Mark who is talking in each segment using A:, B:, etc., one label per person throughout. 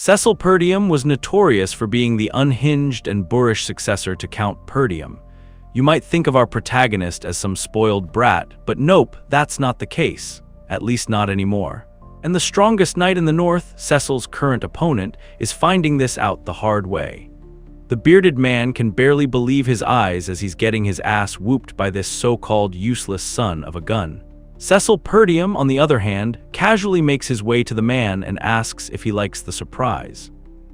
A: Cecil Perdium was notorious for being the unhinged and boorish successor to Count Perdium. You might think of our protagonist as some spoiled brat, but nope, that's not the case. At least not anymore. And the strongest knight in the north, Cecil's current opponent, is finding this out the hard way. The bearded man can barely believe his eyes as he's getting his ass whooped by this so-called useless son of a gun. Cecil Perdium, on the other hand, casually makes his way to the man and asks if he likes the surprise.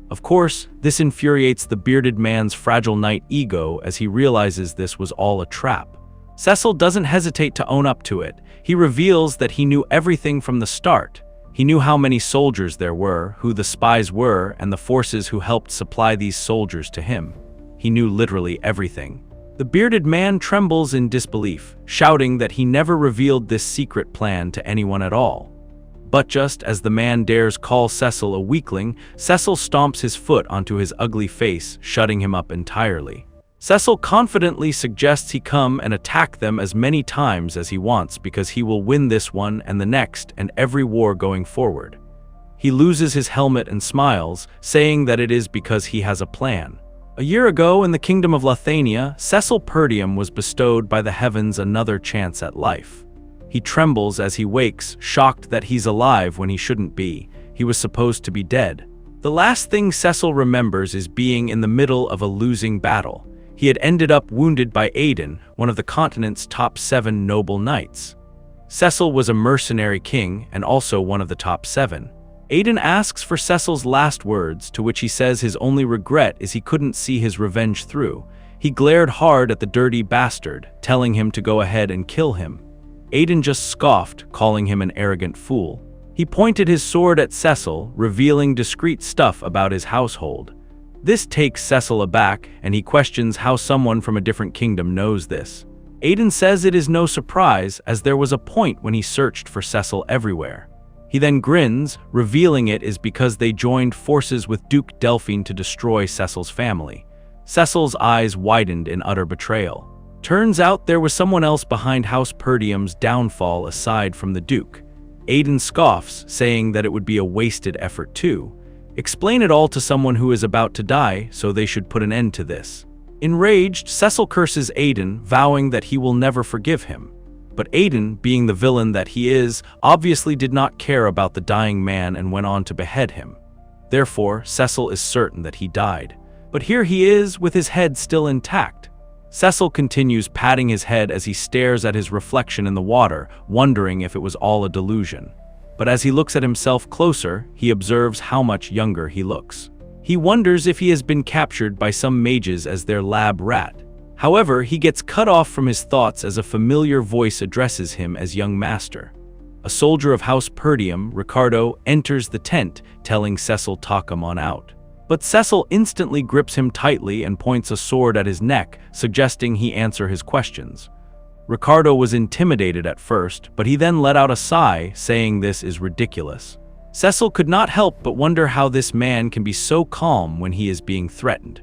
A: Of course, this infuriates the bearded man's fragile knight ego as he realizes this was all a trap. Cecil doesn't hesitate to own up to it. He reveals that he knew everything from the start. He knew how many soldiers there were, who the spies were, and the forces who helped supply these soldiers to him. He knew literally everything. The bearded man trembles in disbelief, shouting that he never revealed this secret plan to anyone at all. But just as the man dares call Cecil a weakling, Cecil stomps his foot onto his ugly face, shutting him up entirely. Cecil confidently suggests he come and attack them as many times as he wants because he will win this one and the next and every war going forward. He loses his helmet and smiles, saying that it is because he has a plan. A year ago in the kingdom of Lathania, Cecil Perdium was bestowed by the heavens another chance at life. He trembles as he wakes, shocked that he's alive when he shouldn't be. He was supposed to be dead. The last thing Cecil remembers is being in the middle of a losing battle. He had ended up wounded by Aiden, one of the continent's top 7 noble knights. Cecil was a mercenary king and also one of the top 7. Aiden asks for Cecil's last words, to which he says his only regret is he couldn't see his revenge through. He glared hard at the dirty bastard, telling him to go ahead and kill him. Aiden just scoffed, calling him an arrogant fool. He pointed his sword at Cecil, revealing discreet stuff about his household. This takes Cecil aback, and he questions how someone from a different kingdom knows this. Aiden says it is no surprise, as there was a point when he searched for Cecil everywhere. He then grins, revealing it is because they joined forces with Duke Delphine to destroy Cecil's family. Cecil's eyes widened in utter betrayal. Turns out there was someone else behind House Perdium's downfall aside from the Duke. Aiden scoffs, saying that it would be a wasted effort too. Explain it all to someone who is about to die, so they should put an end to this. Enraged, Cecil curses Aiden, vowing that he will never forgive him. But Aiden, being the villain that he is, obviously did not care about the dying man and went on to behead him. Therefore, Cecil is certain that he died. But here he is, with his head still intact. Cecil continues patting his head as he stares at his reflection in the water, wondering if it was all a delusion. But as he looks at himself closer, he observes how much younger he looks. He wonders if he has been captured by some mages as their lab rat. However, he gets cut off from his thoughts as a familiar voice addresses him as young master. A soldier of House Perdium, Ricardo, enters the tent, telling Cecil to come on out. But Cecil instantly grips him tightly and points a sword at his neck, suggesting he answer his questions. Ricardo was intimidated at first, but he then let out a sigh, saying this is ridiculous. Cecil could not help but wonder how this man can be so calm when he is being threatened.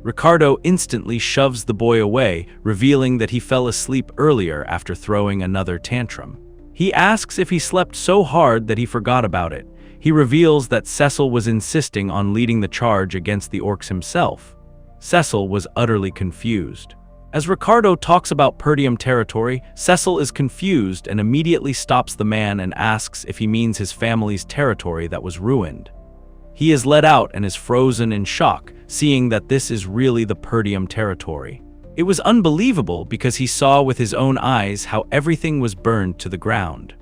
A: Ricardo instantly shoves the boy away, revealing that he fell asleep earlier after throwing another tantrum. He asks if he slept so hard that he forgot about it. He reveals that Cecil was insisting on leading the charge against the orcs himself. Cecil was utterly confused. As Ricardo talks about Perdium territory, Cecil is confused and immediately stops the man and asks if he means his family's territory that was ruined. He is let out and is frozen in shock, seeing that this is really the Perdium territory. It was unbelievable because he saw with his own eyes how everything was burned to the ground.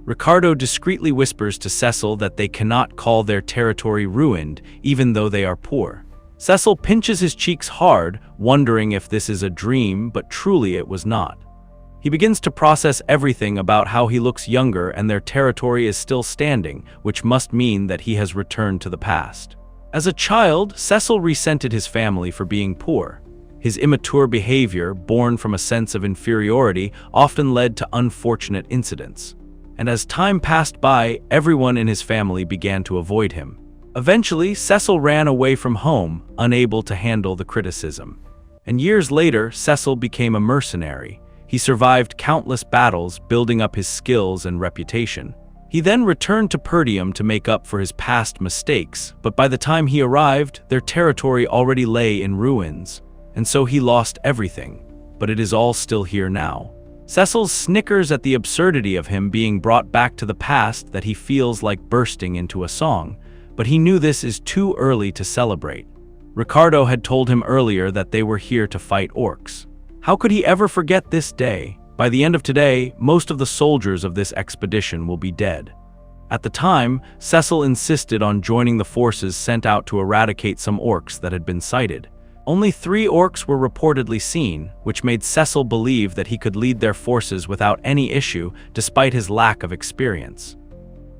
A: Ricardo discreetly whispers to Cecil that they cannot call their territory ruined, even though they are poor. Cecil pinches his cheeks hard, wondering if this is a dream, but truly it was not. He begins to process everything about how he looks younger and their territory is still standing, which must mean that he has returned to the past. As a child, Cecil resented his family for being poor. His immature behavior, born from a sense of inferiority, often led to unfortunate incidents. And as time passed by, everyone in his family began to avoid him. Eventually, Cecil ran away from home, unable to handle the criticism. And years later, Cecil became a mercenary. He survived countless battles, building up his skills and reputation. He then returned to Perdium to make up for his past mistakes, but by the time he arrived, their territory already lay in ruins, and so he lost everything. But it is all still here now. Cecil snickers at the absurdity of him being brought back to the past that he feels like bursting into a song, but he knew this is too early to celebrate. Ricardo had told him earlier that they were here to fight orcs. How could he ever forget this day? By the end of today, most of the soldiers of this expedition will be dead. At the time, Cecil insisted on joining the forces sent out to eradicate some orcs that had been sighted. Only 3 orcs were reportedly seen, which made Cecil believe that he could lead their forces without any issue despite his lack of experience.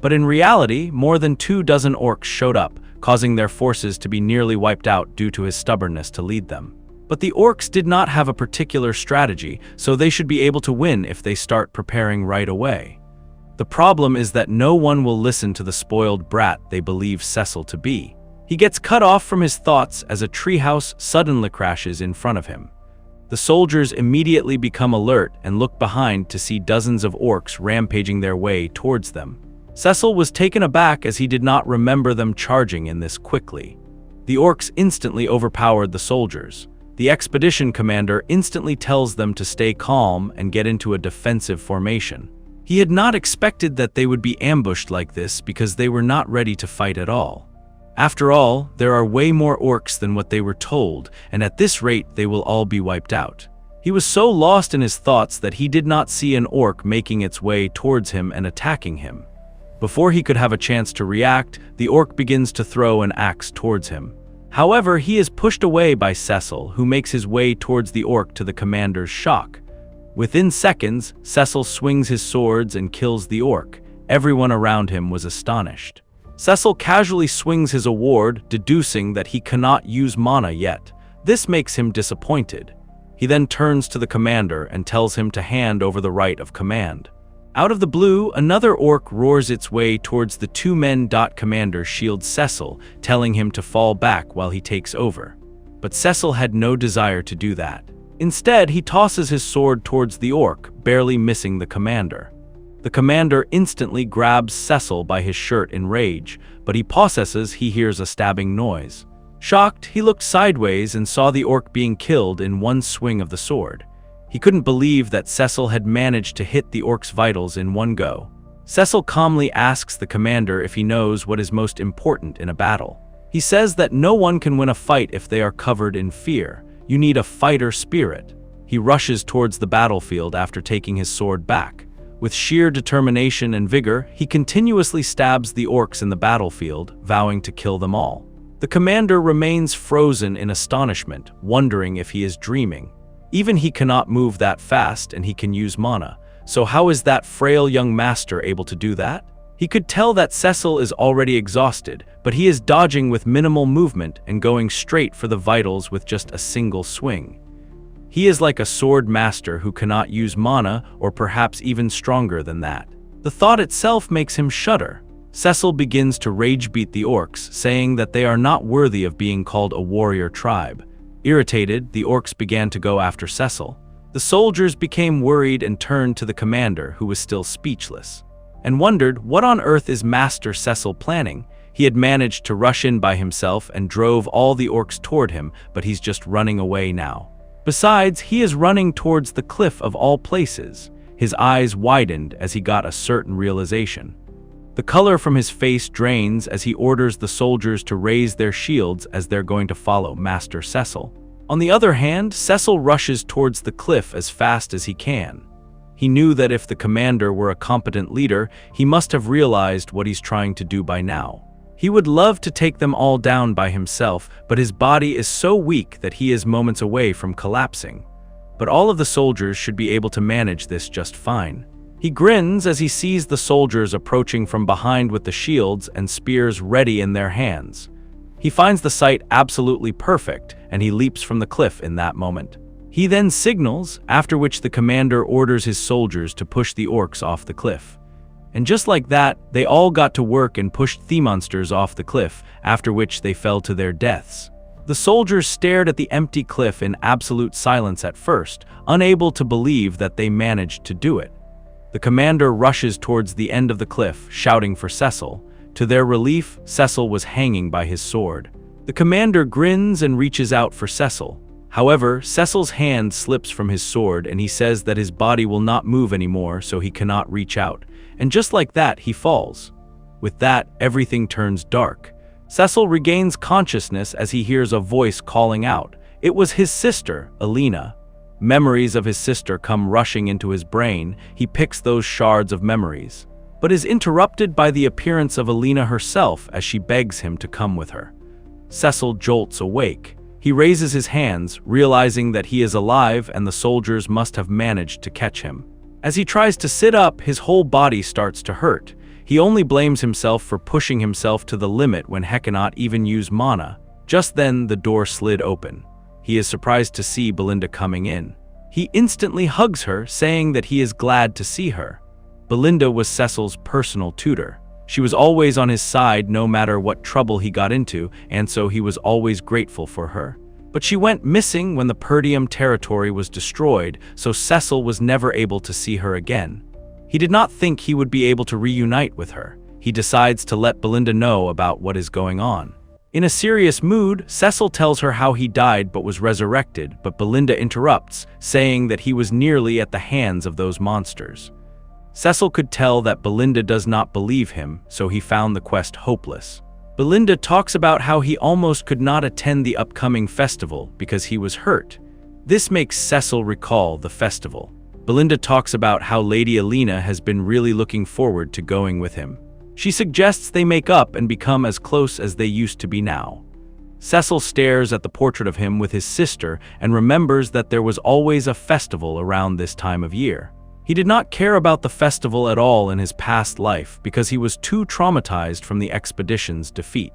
A: But in reality, more than 24 orcs showed up, causing their forces to be nearly wiped out due to his stubbornness to lead them. But the orcs did not have a particular strategy, so they should be able to win if they start preparing right away. The problem is that no one will listen to the spoiled brat they believe Cecil to be. He gets cut off from his thoughts as a treehouse suddenly crashes in front of him. The soldiers immediately become alert and look behind to see dozens of orcs rampaging their way towards them. Cecil was taken aback as he did not remember them charging in this quickly. The orcs instantly overpowered the soldiers. The expedition commander instantly tells them to stay calm and get into a defensive formation. He had not expected that they would be ambushed like this because they were not ready to fight at all. After all, there are way more orcs than what they were told, and at this rate they will all be wiped out. He was so lost in his thoughts that he did not see an orc making its way towards him and attacking him. Before he could have a chance to react, the orc begins to throw an axe towards him. However, he is pushed away by Cecil, who makes his way towards the orc to the commander's shock. Within seconds, Cecil swings his swords and kills the orc. Everyone around him was astonished. Cecil casually swings his award, deducing that he cannot use mana yet. This makes him disappointed. He then turns to the commander and tells him to hand over the right of command. Out of the blue, another orc roars its way towards the 2 men. Commander shields Cecil, telling him to fall back while he takes over. But Cecil had no desire to do that. Instead, he tosses his sword towards the orc, barely missing the commander. The commander instantly grabs Cecil by his shirt in rage, but he pauses he hears a stabbing noise. Shocked, he looked sideways and saw the orc being killed in one swing of the sword. He couldn't believe that Cecil had managed to hit the orc's vitals in one go. Cecil calmly asks the commander if he knows what is most important in a battle. He says that no one can win a fight if they are covered in fear. You need a fighter spirit. He rushes towards the battlefield after taking his sword back. With sheer determination and vigor, he continuously stabs the orcs in the battlefield, vowing to kill them all. The commander remains frozen in astonishment, wondering if he is dreaming. Even he cannot move that fast and he can use mana, so how is that frail young master able to do that? He could tell that Cecil is already exhausted, but he is dodging with minimal movement and going straight for the vitals with just a single swing. He is like a sword master who cannot use mana, or perhaps even stronger than that. The thought itself makes him shudder. Cecil begins to rage beat the orcs, saying that they are not worthy of being called a warrior tribe. Irritated, the orcs began to go after Cecil. The soldiers became worried and turned to the commander, who was still speechless, and wondered what on earth is Master Cecil planning. He had managed to rush in by himself and drove all the orcs toward him, but he's just running away now. Besides, he is running towards the cliff of all places. His eyes widened as he got a certain realization. The color from his face drains as he orders the soldiers to raise their shields as they're going to follow Master Cecil. On the other hand, Cecil rushes towards the cliff as fast as he can. He knew that if the commander were a competent leader, he must have realized what he's trying to do by now. He would love to take them all down by himself, but his body is so weak that he is moments away from collapsing. But all of the soldiers should be able to manage this just fine. He grins as he sees the soldiers approaching from behind with the shields and spears ready in their hands. He finds the sight absolutely perfect, and he leaps from the cliff in that moment. He then signals, after which the commander orders his soldiers to push the orcs off the cliff. And just like that, they all got to work and pushed the monsters off the cliff, after which they fell to their deaths. The soldiers stared at the empty cliff in absolute silence at first, unable to believe that they managed to do it. The commander rushes towards the end of the cliff, shouting for Cecil. To their relief, Cecil was hanging by his sword. The commander grins and reaches out for Cecil. However, Cecil's hand slips from his sword and he says that his body will not move anymore, so he cannot reach out. And just like that, he falls. With that, everything turns dark. Cecil regains consciousness as he hears a voice calling out. It was his sister, Alina. Memories of his sister come rushing into his brain. He picks those shards of memories, but is interrupted by the appearance of Alina herself as she begs him to come with her. Cecil jolts awake. He raises his hands, realizing that he is alive and the soldiers must have managed to catch him. As he tries to sit up, his whole body starts to hurt. He only blames himself for pushing himself to the limit when he cannot even use mana. Just then, the door slid open. He is surprised to see Belinda coming in. He instantly hugs her, saying that he is glad to see her. Belinda was Cecil's personal tutor. She was always on his side no matter what trouble he got into, and so he was always grateful for her. But she went missing when the Perdium territory was destroyed, so Cecil was never able to see her again. He did not think he would be able to reunite with her. He decides to let Belinda know about what is going on. In a serious mood, Cecil tells her how he died but was resurrected, but Belinda interrupts, saying that he was nearly at the hands of those monsters. Cecil could tell that Belinda does not believe him, so he found the quest hopeless. Belinda talks about how he almost could not attend the upcoming festival because he was hurt. This makes Cecil recall the festival. Belinda talks about how Lady Alina has been really looking forward to going with him. She suggests they make up and become as close as they used to be now. Cecil stares at the portrait of him with his sister and remembers that there was always a festival around this time of year. He did not care about the festival at all in his past life because he was too traumatized from the expedition's defeat.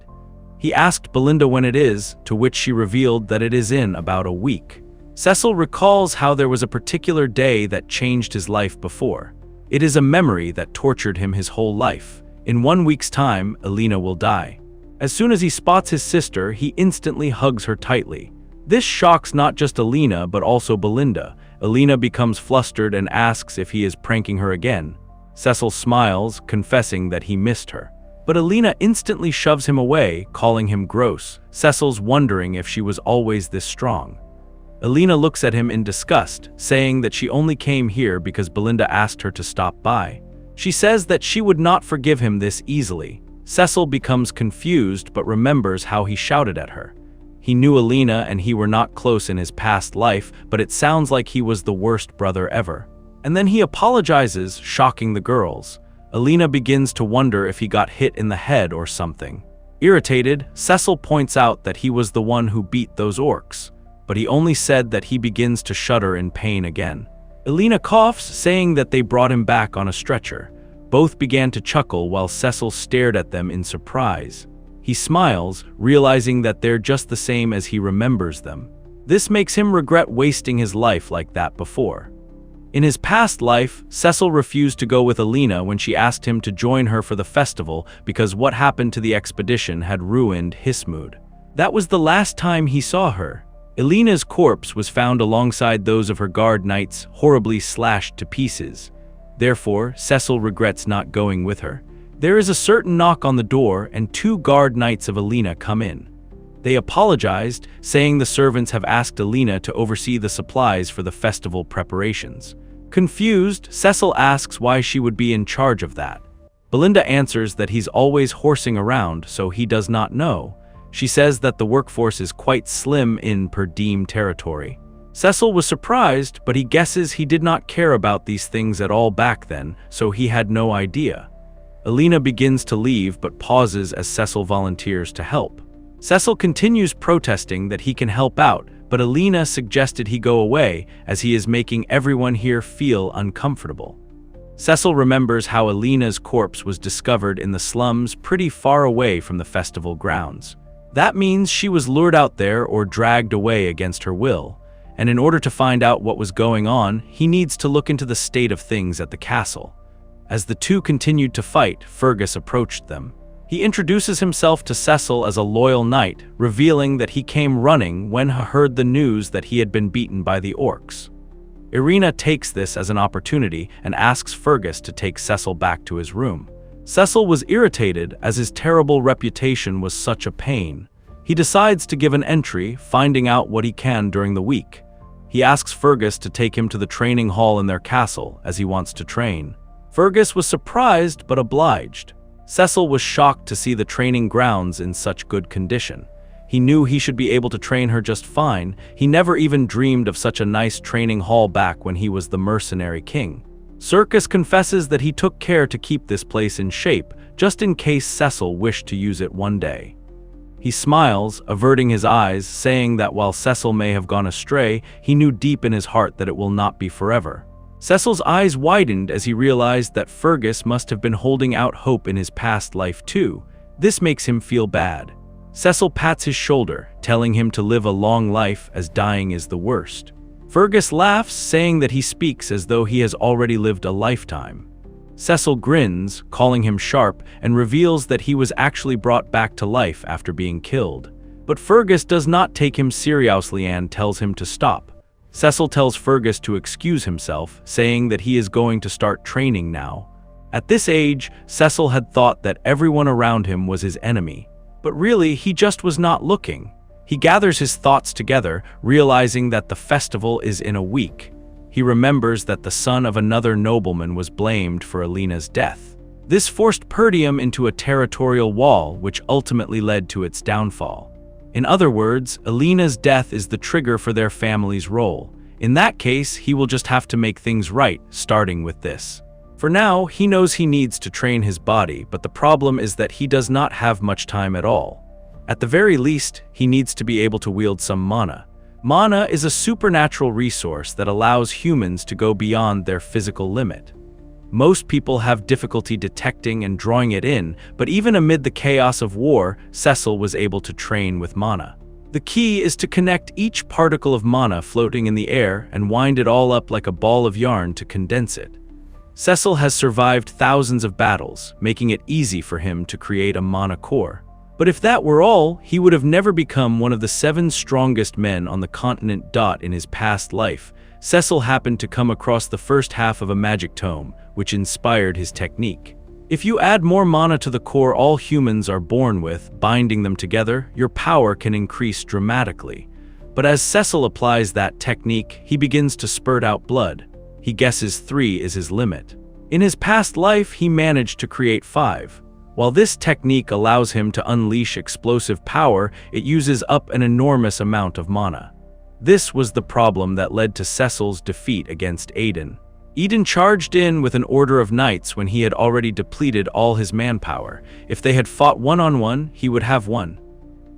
A: He asked Belinda when it is, to which she revealed that it is in about a week. Cecil recalls how there was a particular day that changed his life before. It is a memory that tortured him his whole life. In 1 week's time, Alina will die. As soon as he spots his sister, he instantly hugs her tightly. This shocks not just Alina, but also Belinda. Alina becomes flustered and asks if he is pranking her again. Cecil smiles, confessing that he missed her. But Alina instantly shoves him away, calling him gross. Cecil's wondering if she was always this strong. Alina looks at him in disgust, saying that she only came here because Belinda asked her to stop by. She says that she would not forgive him this easily. Cecil becomes confused but remembers how he shouted at her. He knew Alina and he were not close in his past life, but it sounds like he was the worst brother ever. And then he apologizes, shocking the girls. Alina begins to wonder if he got hit in the head or something. Irritated, Cecil points out that he was the one who beat those orcs, but he only said that he begins to shudder in pain again. Alina coughs, saying that they brought him back on a stretcher. Both began to chuckle while Cecil stared at them in surprise. He smiles, realizing that they're just the same as he remembers them. This makes him regret wasting his life like that before. In his past life, Cecil refused to go with Alina when she asked him to join her for the festival because what happened to the expedition had ruined his mood. That was the last time he saw her. Alina's corpse was found alongside those of her guard knights, horribly slashed to pieces. Therefore, Cecil regrets not going with her. There is a certain knock on the door and 2 guard knights of Alina come in. They apologized, saying the servants have asked Alina to oversee the supplies for the festival preparations. Confused, Cecil asks why she would be in charge of that. Belinda answers that he's always horsing around, so he does not know. She says that the workforce is quite slim in Perdium territory. Cecil was surprised, but he guesses he did not care about these things at all back then, so he had no idea. Alina begins to leave but pauses as Cecil volunteers to help. Cecil continues protesting that he can help out, but Alina suggested he go away as he is making everyone here feel uncomfortable. Cecil remembers how Alina's corpse was discovered in the slums pretty far away from the festival grounds. That means she was lured out there or dragged away against her will, and in order to find out what was going on, he needs to look into the state of things at the castle. As the two continued to fight, Fergus approached them. He introduces himself to Cecil as a loyal knight, revealing that he came running when he heard the news that he had been beaten by the orcs. Irina takes this as an opportunity and asks Fergus to take Cecil back to his room. Cecil was irritated as his terrible reputation was such a pain. He decides to give an entry, finding out what he can during the week. He asks Fergus to take him to the training hall in their castle, as he wants to train. Fergus was surprised but obliged. Cecil was shocked to see the training grounds in such good condition. He knew he should be able to train her just fine. He never even dreamed of such a nice training hall back when he was the Mercenary king. Circus confesses that he took care to keep this place in shape, just in case Cecil wished to use it one day. He smiles, averting his eyes, saying that while Cecil may have gone astray, he knew deep in his heart that it will not be forever. Cecil's eyes widened as he realized that Fergus must have been holding out hope in his past life too. This makes him feel bad. Cecil pats his shoulder, telling him to live a long life as dying is the worst. Fergus laughs, saying that he speaks as though he has already lived a lifetime. Cecil grins, calling him sharp, and reveals that he was actually brought back to life after being killed. But Fergus does not take him seriously and tells him to stop. Cecil tells Fergus to excuse himself, saying that he is going to start training now. At this age, Cecil had thought that everyone around him was his enemy. But really, he just was not looking. He gathers his thoughts together, realizing that the festival is in a week. He remembers that the son of another nobleman was blamed for Alina's death. This forced Perdium into a territorial wall, which ultimately led to its downfall. In other words, Alina's death is the trigger for their family's role. In that case, he will just have to make things right, starting with this. For now, he knows he needs to train his body, but the problem is that he does not have much time at all. At the very least, he needs to be able to wield some mana. Mana is a supernatural resource that allows humans to go beyond their physical limit. Most people have difficulty detecting and drawing it in, but even amid the chaos of war, Cecil was able to train with mana. The key is to connect each particle of mana floating in the air and wind it all up like a ball of yarn to condense it. Cecil has survived thousands of battles, making it easy for him to create a mana core. But if that were all, he would have never become one of the 7 strongest men on the continent. In his past life, Cecil happened to come across the first half of a magic tome, which inspired his technique. If you add more mana to the core all humans are born with, binding them together, your power can increase dramatically. But as Cecil applies that technique, he begins to spurt out blood. He guesses 3 is his limit. In his past life, he managed to create 5. While this technique allows him to unleash explosive power, it uses up an enormous amount of mana. This was the problem that led to Cecil's defeat against Aiden. Aiden charged in with an order of knights when he had already depleted all his manpower. If they had fought one-on-one, he would have won.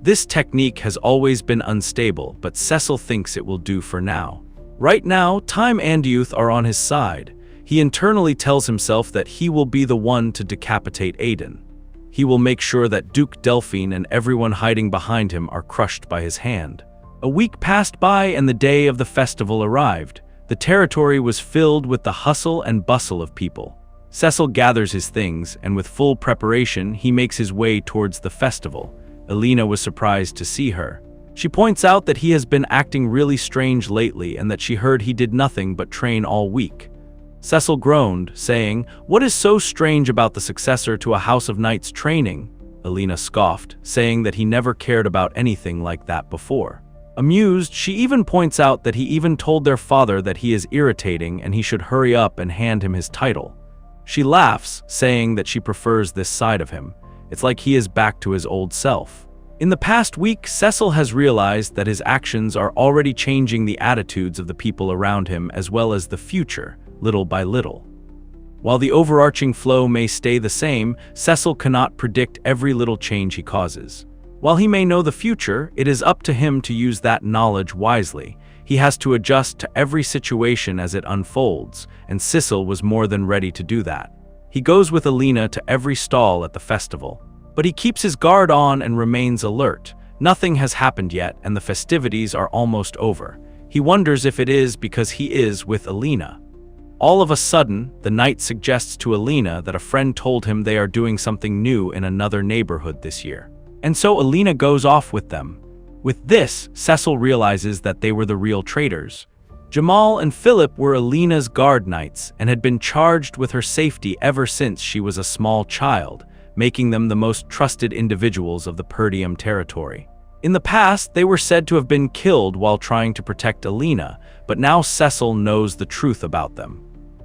A: This technique has always been unstable, but Cecil thinks it will do for now. Right now, time and youth are on his side. He internally tells himself that he will be the one to decapitate Aiden. He will make sure that Duke Delphine and everyone hiding behind him are crushed by his hand. A week passed by and the day of the festival arrived. The territory was filled with the hustle and bustle of people. Cecil gathers his things, and with full preparation, he makes his way towards the festival. Alina was surprised to see her. She points out that he has been acting really strange lately and that she heard he did nothing but train all week. Cecil groaned, saying, "What is so strange about the successor to a House of Knights training?" Alina scoffed, saying that he never cared about anything like that before. Amused, she even points out that he even told their father that he is irritating and he should hurry up and hand him his title. She laughs, saying that she prefers this side of him. It's like he is back to his old self. In the past week, Cecil has realized that his actions are already changing the attitudes of the people around him as well as the future, little by little. While the overarching flow may stay the same, Cecil cannot predict every little change he causes. While he may know the future, it is up to him to use that knowledge wisely. He has to adjust to every situation as it unfolds, and Cecil was more than ready to do that. He goes with Alina to every stall at the festival. But he keeps his guard on and remains alert. Nothing has happened yet, and the festivities are almost over. He wonders if it is because he is with Alina. All of a sudden, the knight suggests to Alina that a friend told him they are doing something new in another neighborhood this year. And so Alina goes off with them. With this, Cecil realizes that they were the real traitors. Jamal and Philip were Alina's guard knights and had been charged with her safety ever since she was a small child, making them the most trusted individuals of the Perdium territory. In the past, they were said to have been killed while trying to protect Alina, but now Cecil knows the truth about them.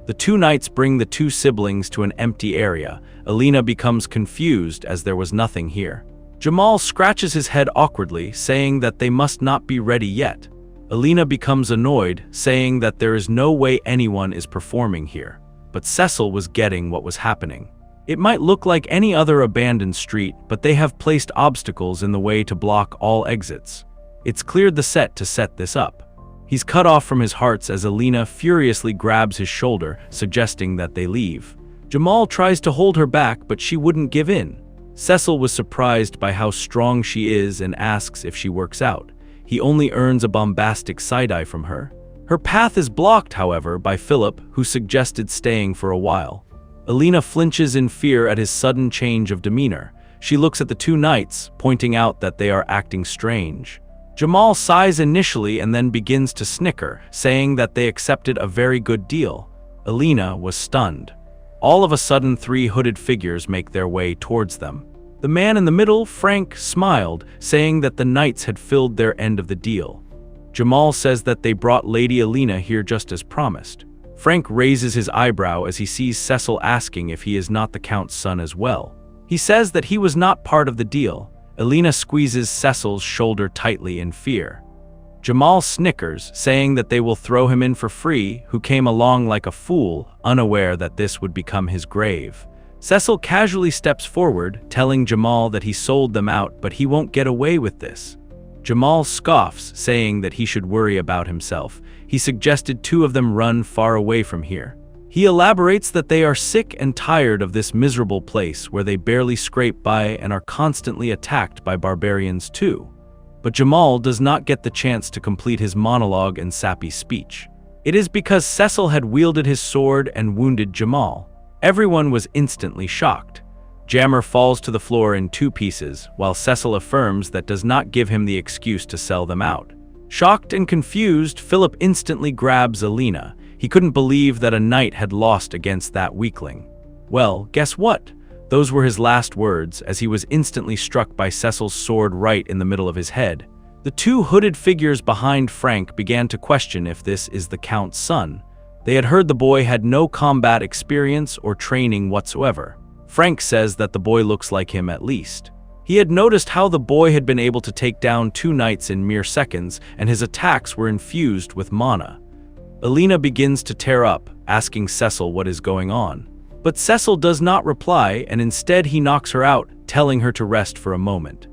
A: The two knights bring the two siblings to an empty area. Alina becomes confused as there was nothing here. Jamal scratches his head awkwardly, saying that they must not be ready yet. Alina becomes annoyed, saying that there is no way anyone is performing here. But Cecil was getting what was happening. It might look like any other abandoned street, but they have placed obstacles in the way to block all exits. It's cleared the set to set this up. He's cut off from his hearts as Alina furiously grabs his shoulder, suggesting that they leave. Jamal tries to hold her back, but she wouldn't give in. Cecil was surprised by how strong she is and asks if she works out. He only earns a bombastic side-eye from her. Her path is blocked, however, by Philip, who suggested staying for a while. Alina flinches in fear at his sudden change of demeanor. She looks at the two knights, pointing out that they are acting strange. Jamal sighs initially and then begins to snicker, saying that they accepted a very good deal. Alina was stunned. All of a sudden, three hooded figures make their way towards them. The man in the middle, Frank, smiled, saying that the knights had filled their end of the deal. Jamal says that they brought Lady Alina here just as promised. Frank raises his eyebrow as he sees Cecil asking if he is not the Count's son as well. He says that he was not part of the deal. Alina squeezes Cecil's shoulder tightly in fear. Jamal snickers, saying that they will throw him in for free, who came along like a fool, unaware that this would become his grave. Cecil casually steps forward, telling Jamal that he sold them out, but he won't get away with this. Jamal scoffs, saying that he should worry about himself. He suggested two of them run far away from here. He elaborates that they are sick and tired of this miserable place where they barely scrape by and are constantly attacked by barbarians too. But Jamal does not get the chance to complete his monologue and sappy speech. It is because Cecil had wielded his sword and wounded Jamal. Everyone was instantly shocked. Jammer falls to the floor in two pieces, while Cecil affirms that does not give him the excuse to sell them out. Shocked and confused, Philip instantly grabs Alina. He couldn't believe that a knight had lost against that weakling. Well, guess what? Those were his last words, as he was instantly struck by Cecil's sword right in the middle of his head. The two hooded figures behind Frank began to question if this is the Count's son. They had heard the boy had no combat experience or training whatsoever. Frank says that the boy looks like him at least. He had noticed how the boy had been able to take down two knights in mere seconds, and his attacks were infused with mana. Alina begins to tear up, asking Cecil what is going on. But Cecil does not reply, and instead he knocks her out, telling her to rest for a moment.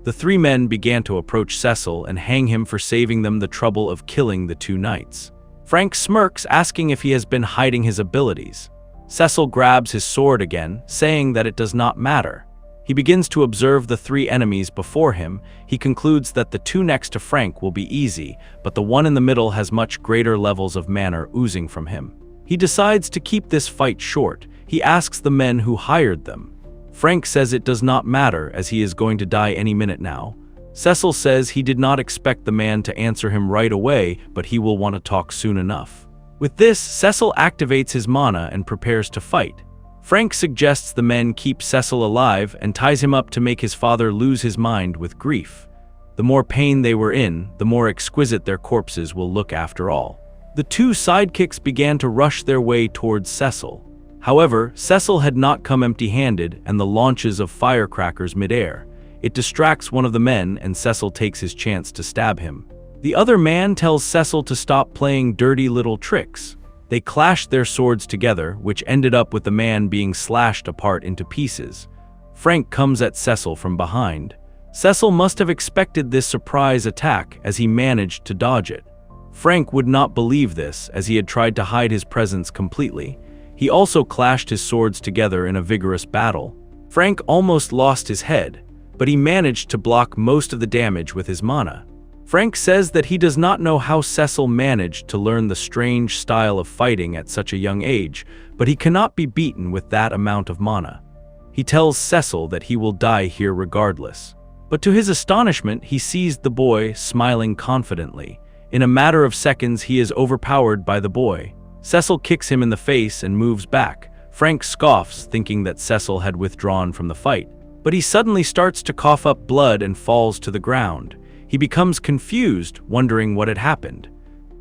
A: The three men began to approach Cecil and hang him for saving them the trouble of killing the two knights. Frank smirks, asking if he has been hiding his abilities. Cecil grabs his sword again, saying that it does not matter. He begins to observe the three enemies before him. He concludes that the two next to Frank will be easy, but the one in the middle has much greater levels of mana oozing from him. He decides to keep this fight short. He asks the men who hired them. Frank says it does not matter, as he is going to die any minute now. Cecil says he did not expect the man to answer him right away, but he will want to talk soon enough. With this, Cecil activates his mana and prepares to fight. Frank suggests the men keep Cecil alive and ties him up to make his father lose his mind with grief. The more pain they were in, the more exquisite their corpses will look after all. The two sidekicks began to rush their way towards Cecil. However, Cecil had not come empty-handed, and the launches of firecrackers midair. It distracts one of the men, and Cecil takes his chance to stab him. The other man tells Cecil to stop playing dirty little tricks. They clashed their swords together, which ended up with the man being slashed apart into pieces. Frank comes at Cecil from behind. Cecil must have expected this surprise attack, as he managed to dodge it. Frank would not believe this, as he had tried to hide his presence completely. He also clashed his swords together in a vigorous battle. Frank almost lost his head, but he managed to block most of the damage with his mana. Frank says that he does not know how Cecil managed to learn the strange style of fighting at such a young age, but he cannot be beaten with that amount of mana. He tells Cecil that he will die here regardless. But to his astonishment, he sees the boy smiling confidently. In a matter of seconds, he is overpowered by the boy. Cecil kicks him in the face and moves back. Frank scoffs, thinking that Cecil had withdrawn from the fight. But he suddenly starts to cough up blood and falls to the ground. He becomes confused, wondering what had happened.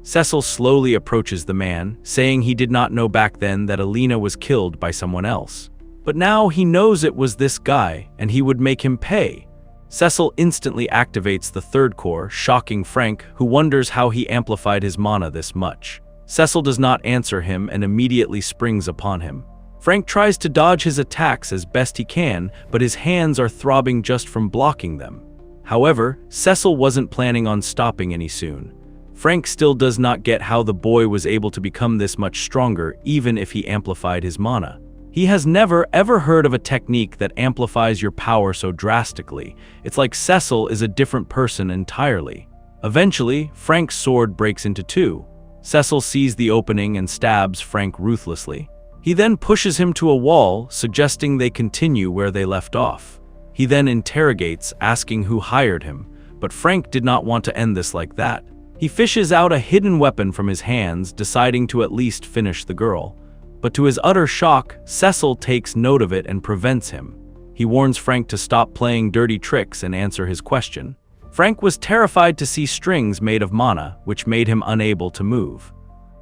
A: Cecil slowly approaches the man, saying he did not know back then that Alina was killed by someone else. But now he knows it was this guy, and he would make him pay. Cecil instantly activates the third core, shocking Frank, who wonders how he amplified his mana this much. Cecil does not answer him and immediately springs upon him. Frank tries to dodge his attacks as best he can, but his hands are throbbing just from blocking them. However, Cecil wasn't planning on stopping any soon. Frank still does not get how the boy was able to become this much stronger, even if he amplified his mana. He has never ever heard of a technique that amplifies your power so drastically. It's like Cecil is a different person entirely. Eventually, Frank's sword breaks into two. Cecil sees the opening and stabs Frank ruthlessly. He then pushes him to a wall, suggesting they continue where they left off. He then interrogates, asking who hired him, but Frank did not want to end this like that. He fishes out a hidden weapon from his hands, deciding to at least finish the girl. But to his utter shock, Cecil takes note of it and prevents him. He warns Frank to stop playing dirty tricks and answer his question. Frank was terrified to see strings made of mana, which made him unable to move.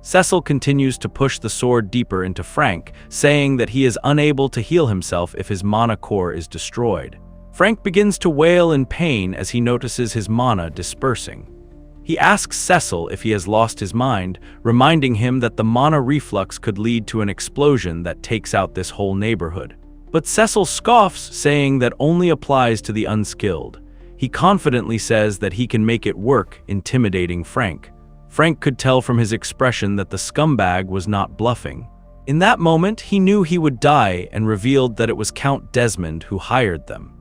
A: Cecil continues to push the sword deeper into Frank, saying that he is unable to heal himself if his mana core is destroyed. Frank begins to wail in pain as he notices his mana dispersing. He asks Cecil if he has lost his mind, reminding him that the mana reflux could lead to an explosion that takes out this whole neighborhood. But Cecil scoffs, saying that only applies to the unskilled. He confidently says that he can make it work, intimidating Frank. Frank could tell from his expression that the scumbag was not bluffing. In that moment, he knew he would die and revealed that it was Count Desmond who hired them.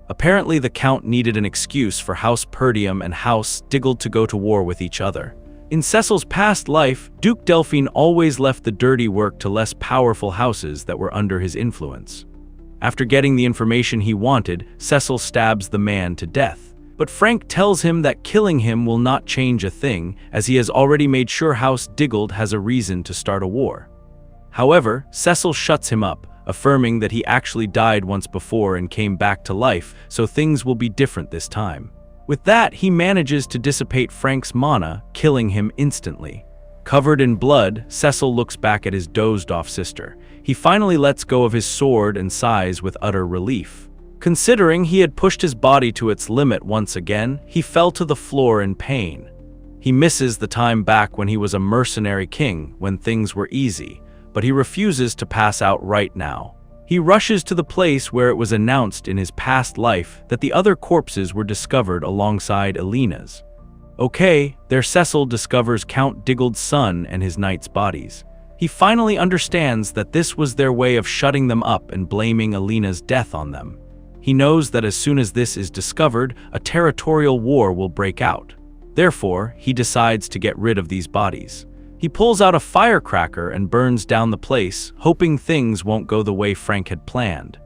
A: Apparently, the Count needed an excuse for House Perdium and House Diggled to go to war with each other. In Cecil's past life, Duke Delphine always left the dirty work to less powerful houses that were under his influence. After getting the information he wanted, Cecil stabs the man to death. But Frank tells him that killing him will not change a thing, as he has already made sure House Diggled has a reason to start a war. However, Cecil shuts him up, affirming that he actually died once before and came back to life, so things will be different this time. With that, he manages to dissipate Frank's mana, killing him instantly. Covered in blood, Cecil looks back at his dozed-off sister. He finally lets go of his sword and sighs with utter relief. Considering he had pushed his body to its limit once again, he fell to the floor in pain. He misses the time back when he was a mercenary king, when things were easy, but he refuses to pass out right now. He rushes to the place where it was announced in his past life that the other corpses were discovered alongside Alina's. Okay, there Cecil discovers Count Diggled's son and his knight's bodies. He finally understands that this was their way of shutting them up and blaming Alina's death on them. He knows that as soon as this is discovered, a territorial war will break out. Therefore, he decides to get rid of these bodies. He pulls out a firecracker and burns down the place, hoping things won't go the way Frank had planned.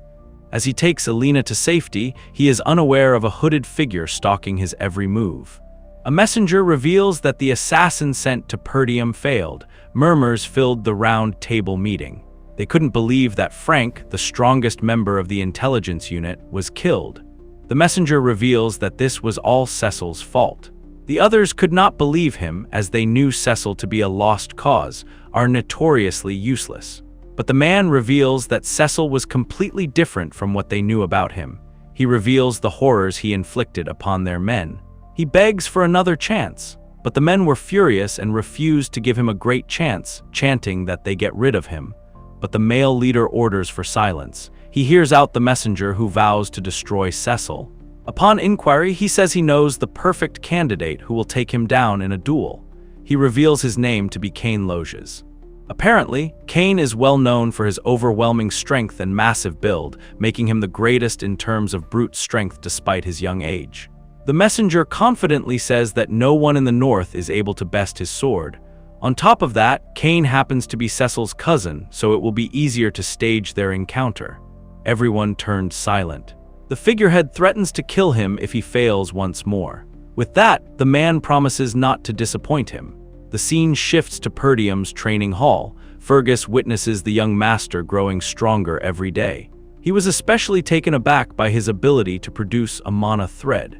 A: As he takes Alina to safety, he is unaware of a hooded figure stalking his every move. A messenger reveals that the assassin sent to Perdium failed. Murmurs filled the round table meeting. They couldn't believe that Frank, the strongest member of the intelligence unit, was killed. The messenger reveals that this was all Cecil's fault. The others could not believe him, as they knew Cecil to be a lost cause, are notoriously useless. But the man reveals that Cecil was completely different from what they knew about him. He reveals the horrors he inflicted upon their men. He begs for another chance, but the men were furious and refused to give him a great chance, chanting that they get rid of him. But the male leader orders for silence. He hears out the messenger who vows to destroy Cecil. Upon inquiry, he says he knows the perfect candidate who will take him down in a duel. He reveals his name to be Cain Loges. Apparently, Cain is well known for his overwhelming strength and massive build, making him the greatest in terms of brute strength despite his young age. The messenger confidently says that no one in the north is able to best his sword. On top of that, Cain happens to be Cecil's cousin, so it will be easier to stage their encounter. Everyone turned silent. The figurehead threatens to kill him if he fails once more. With that, the man promises not to disappoint him. The scene shifts to Perdium's training hall. Fergus witnesses the young master growing stronger every day. He was especially taken aback by his ability to produce a mana thread.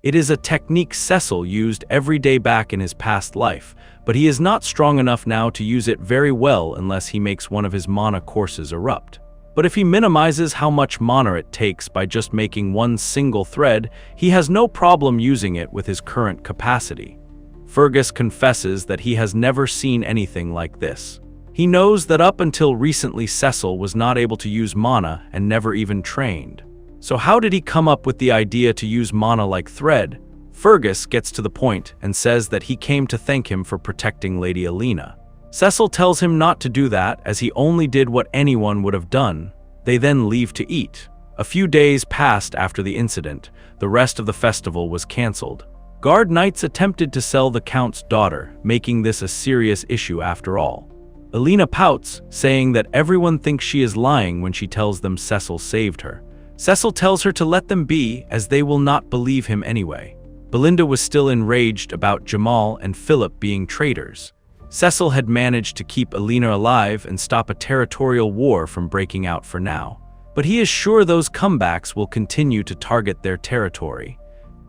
A: It is a technique Cecil used every day back in his past life, but he is not strong enough now to use it very well unless he makes one of his mana courses erupt. But if he minimizes how much mana it takes by just making one single thread, he has no problem using it with his current capacity. Fergus confesses that he has never seen anything like this. He knows that up until recently Cecil was not able to use mana and never even trained. So how did he come up with the idea to use mana like thread? Fergus gets to the point and says that he came to thank him for protecting Lady Alina. Cecil tells him not to do that as he only did what anyone would have done. They then leave to eat. A few days passed after the incident. The rest of the festival was cancelled. Guard knights attempted to sell the Count's daughter, making this a serious issue after all. Alina pouts, saying that everyone thinks she is lying when she tells them Cecil saved her. Cecil tells her to let them be, as they will not believe him anyway. Belinda was still enraged about Jamal and Philip being traitors. Cecil had managed to keep Alina alive and stop a territorial war from breaking out for now. But he is sure those comebacks will continue to target their territory.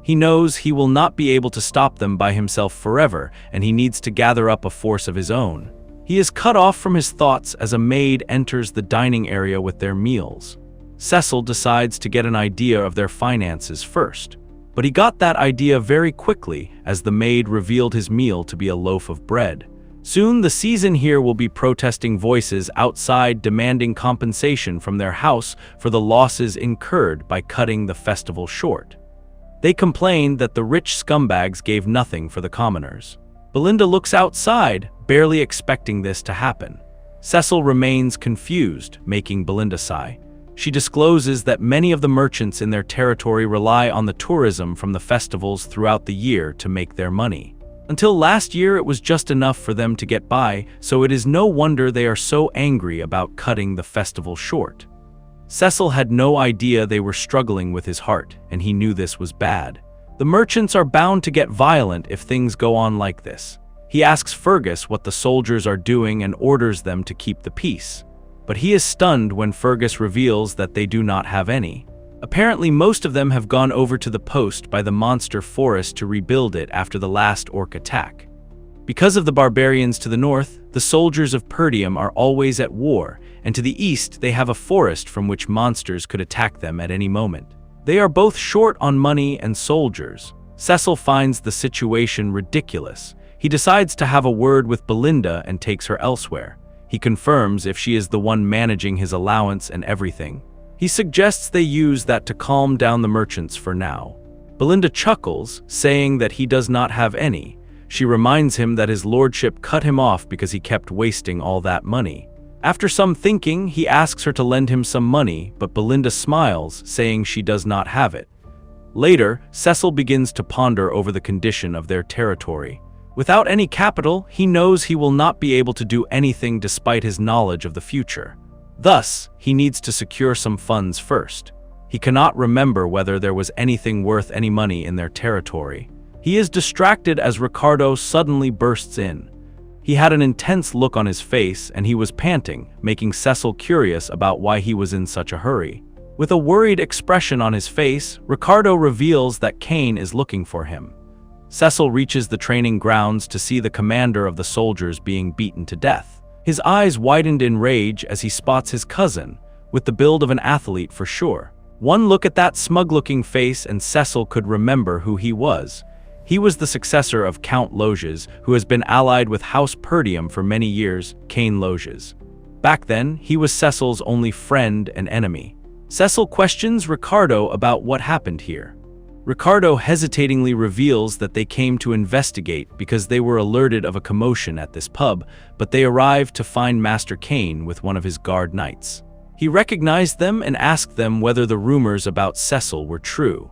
A: He knows he will not be able to stop them by himself forever, and he needs to gather up a force of his own. He is cut off from his thoughts as a maid enters the dining area with their meals. Cecil decides to get an idea of their finances first, but he got that idea very quickly as the maid revealed his meal to be a loaf of bread. Soon the season here will be protesting voices outside demanding compensation from their house for the losses incurred by cutting the festival short. They complain that the rich scumbags gave nothing for the commoners. Belinda looks outside, barely expecting this to happen. Cecil remains confused, making Belinda sigh. She discloses that many of the merchants in their territory rely on the tourism from the festivals throughout the year to make their money. Until last year, it was just enough for them to get by, so it is no wonder they are so angry about cutting the festival short. Cecil had no idea they were struggling with his heart, and he knew this was bad. The merchants are bound to get violent if things go on like this. He asks Fergus what the soldiers are doing and orders them to keep the peace. But he is stunned when Fergus reveals that they do not have any. Apparently, most of them have gone over to the post by the monster forest to rebuild it after the last orc attack. Because of the barbarians to the north, the soldiers of Perdium are always at war, and to the east they have a forest from which monsters could attack them at any moment. They are both short on money and soldiers. Cecil finds the situation ridiculous. He decides to have a word with Belinda and takes her elsewhere. He confirms if she is the one managing his allowance and everything. He suggests they use that to calm down the merchants for now. Belinda chuckles, saying that he does not have any. She reminds him that his lordship cut him off because he kept wasting all that money. After some thinking, he asks her to lend him some money, but Belinda smiles, saying she does not have it. Later, Cecil begins to ponder over the condition of their territory. Without any capital, he knows he will not be able to do anything despite his knowledge of the future. Thus, he needs to secure some funds first. He cannot remember whether there was anything worth any money in their territory. He is distracted as Ricardo suddenly bursts in. He had an intense look on his face and he was panting, making Cecil curious about why he was in such a hurry. With a worried expression on his face, Ricardo reveals that Kane is looking for him. Cecil reaches the training grounds to see the commander of the soldiers being beaten to death. His eyes widened in rage as he spots his cousin, with the build of an athlete for sure. One look at that smug-looking face and Cecil could remember who he was. He was the successor of Count Loges, who has been allied with House Perdium for many years, Kane Loges. Back then, he was Cecil's only friend and enemy. Cecil questions Ricardo about what happened here. Ricardo hesitatingly reveals that they came to investigate because they were alerted of a commotion at this pub, but they arrived to find Master Kane with one of his guard knights. He recognized them and asked them whether the rumors about Cecil were true.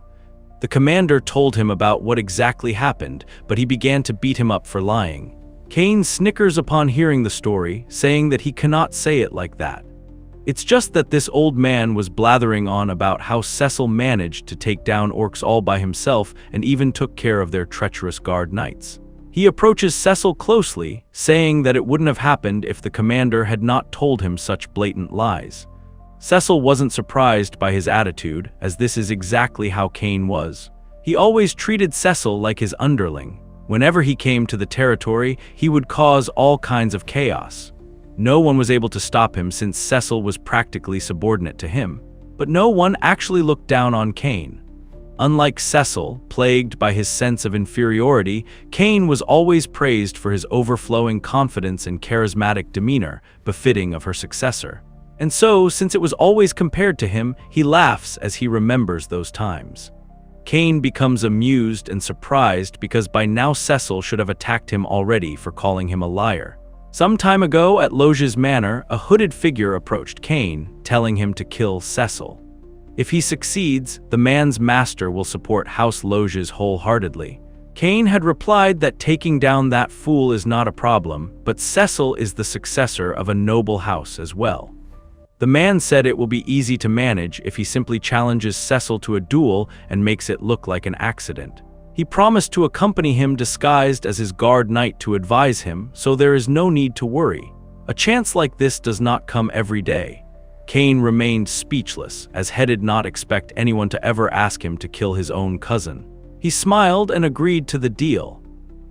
A: The commander told him about what exactly happened, but he began to beat him up for lying. Kane snickers upon hearing the story, saying that he cannot say it like that. It's just that this old man was blathering on about how Cecil managed to take down orcs all by himself and even took care of their treacherous guard knights. He approaches Cecil closely, saying that it wouldn't have happened if the commander had not told him such blatant lies. Cecil wasn't surprised by his attitude, as this is exactly how Cain was. He always treated Cecil like his underling. Whenever he came to the territory, he would cause all kinds of chaos. No one was able to stop him since Cecil was practically subordinate to him. But no one actually looked down on Cain. Unlike Cecil, plagued by his sense of inferiority, Cain was always praised for his overflowing confidence and charismatic demeanor, befitting of her successor. And so, since it was always compared to him, he laughs as he remembers those times. Cain becomes amused and surprised because by now Cecil should have attacked him already for calling him a liar. Some time ago at Loge's manor, a hooded figure approached Cain, telling him to kill Cecil. If he succeeds, the man's master will support House Loges wholeheartedly. Cain had replied that taking down that fool is not a problem, but Cecil is the successor of a noble house as well. The man said it will be easy to manage if he simply challenges Cecil to a duel and makes it look like an accident. He promised to accompany him disguised as his guard knight to advise him, so there is no need to worry. A chance like this does not come every day. Cain remained speechless, as he did not expect anyone to ever ask him to kill his own cousin. He smiled and agreed to the deal.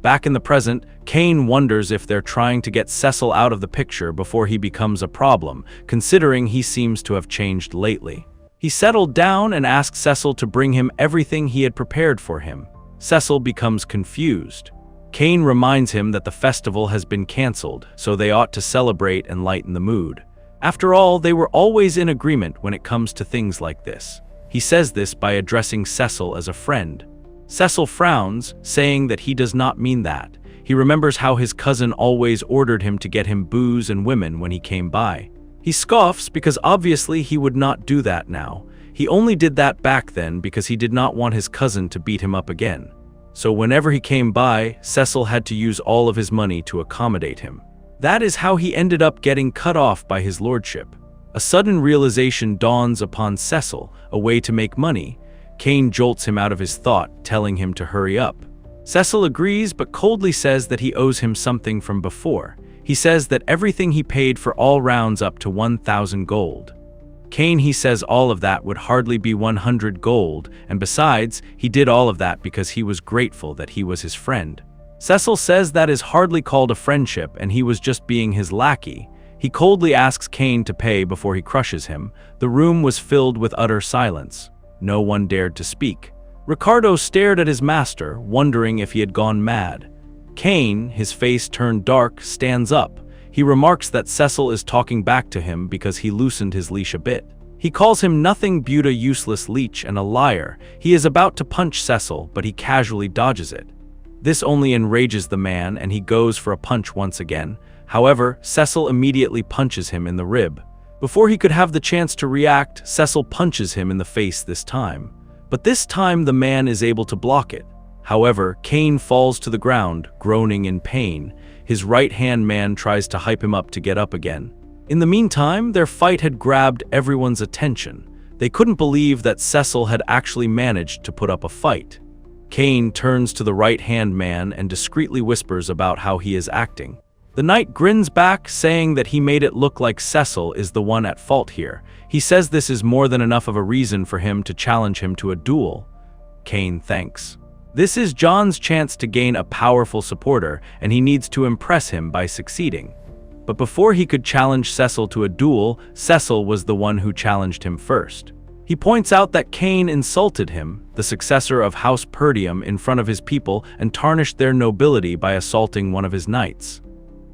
A: Back in the present, Cain wonders if they're trying to get Cecil out of the picture before he becomes a problem, considering he seems to have changed lately. He settled down and asked Cecil to bring him everything he had prepared for him. Cecil becomes confused. Cain reminds him that the festival has been cancelled, so they ought to celebrate and lighten the mood. After all, they were always in agreement when it comes to things like this. He says this by addressing Cecil as a friend. Cecil frowns, saying that he does not mean that. He remembers how his cousin always ordered him to get him booze and women when he came by. He scoffs because obviously he would not do that now. He only did that back then because he did not want his cousin to beat him up again. So whenever he came by, Cecil had to use all of his money to accommodate him. That is how he ended up getting cut off by his lordship. A sudden realization dawns upon Cecil, a way to make money. Cain jolts him out of his thought, telling him to hurry up. Cecil agrees but coldly says that he owes him something from before. He says that everything he paid for all rounds up to 1,000 gold. Cain, he says all of that would hardly be 100 gold, and besides, he did all of that because he was grateful that he was his friend. Cecil says that is hardly called a friendship and he was just being his lackey. He coldly asks Cain to pay before he crushes him. The room was filled with utter silence. No one dared to speak. Ricardo stared at his master, wondering if he had gone mad. Cain, his face turned dark, stands up. He remarks that Cecil is talking back to him because he loosened his leash a bit. He calls him nothing but a useless leech and a liar. He is about to punch Cecil, but he casually dodges it. This only enrages the man and he goes for a punch once again. However, Cecil immediately punches him in the rib. Before he could have the chance to react, Cecil punches him in the face this time. But this time the man is able to block it. However, Cain falls to the ground, groaning in pain. His right-hand man tries to hype him up to get up again. In the meantime, their fight had grabbed everyone's attention. They couldn't believe that Cecil had actually managed to put up a fight. Cain turns to the right-hand man and discreetly whispers about how he is acting. The knight grins back, saying that he made it look like Cecil is the one at fault here. He says this is more than enough of a reason for him to challenge him to a duel. Cain thanks. This is John's chance to gain a powerful supporter, and he needs to impress him by succeeding. But before he could challenge Cecil to a duel, Cecil was the one who challenged him first. He points out that Cain insulted him, the successor of House Perdium, in front of his people and tarnished their nobility by assaulting one of his knights.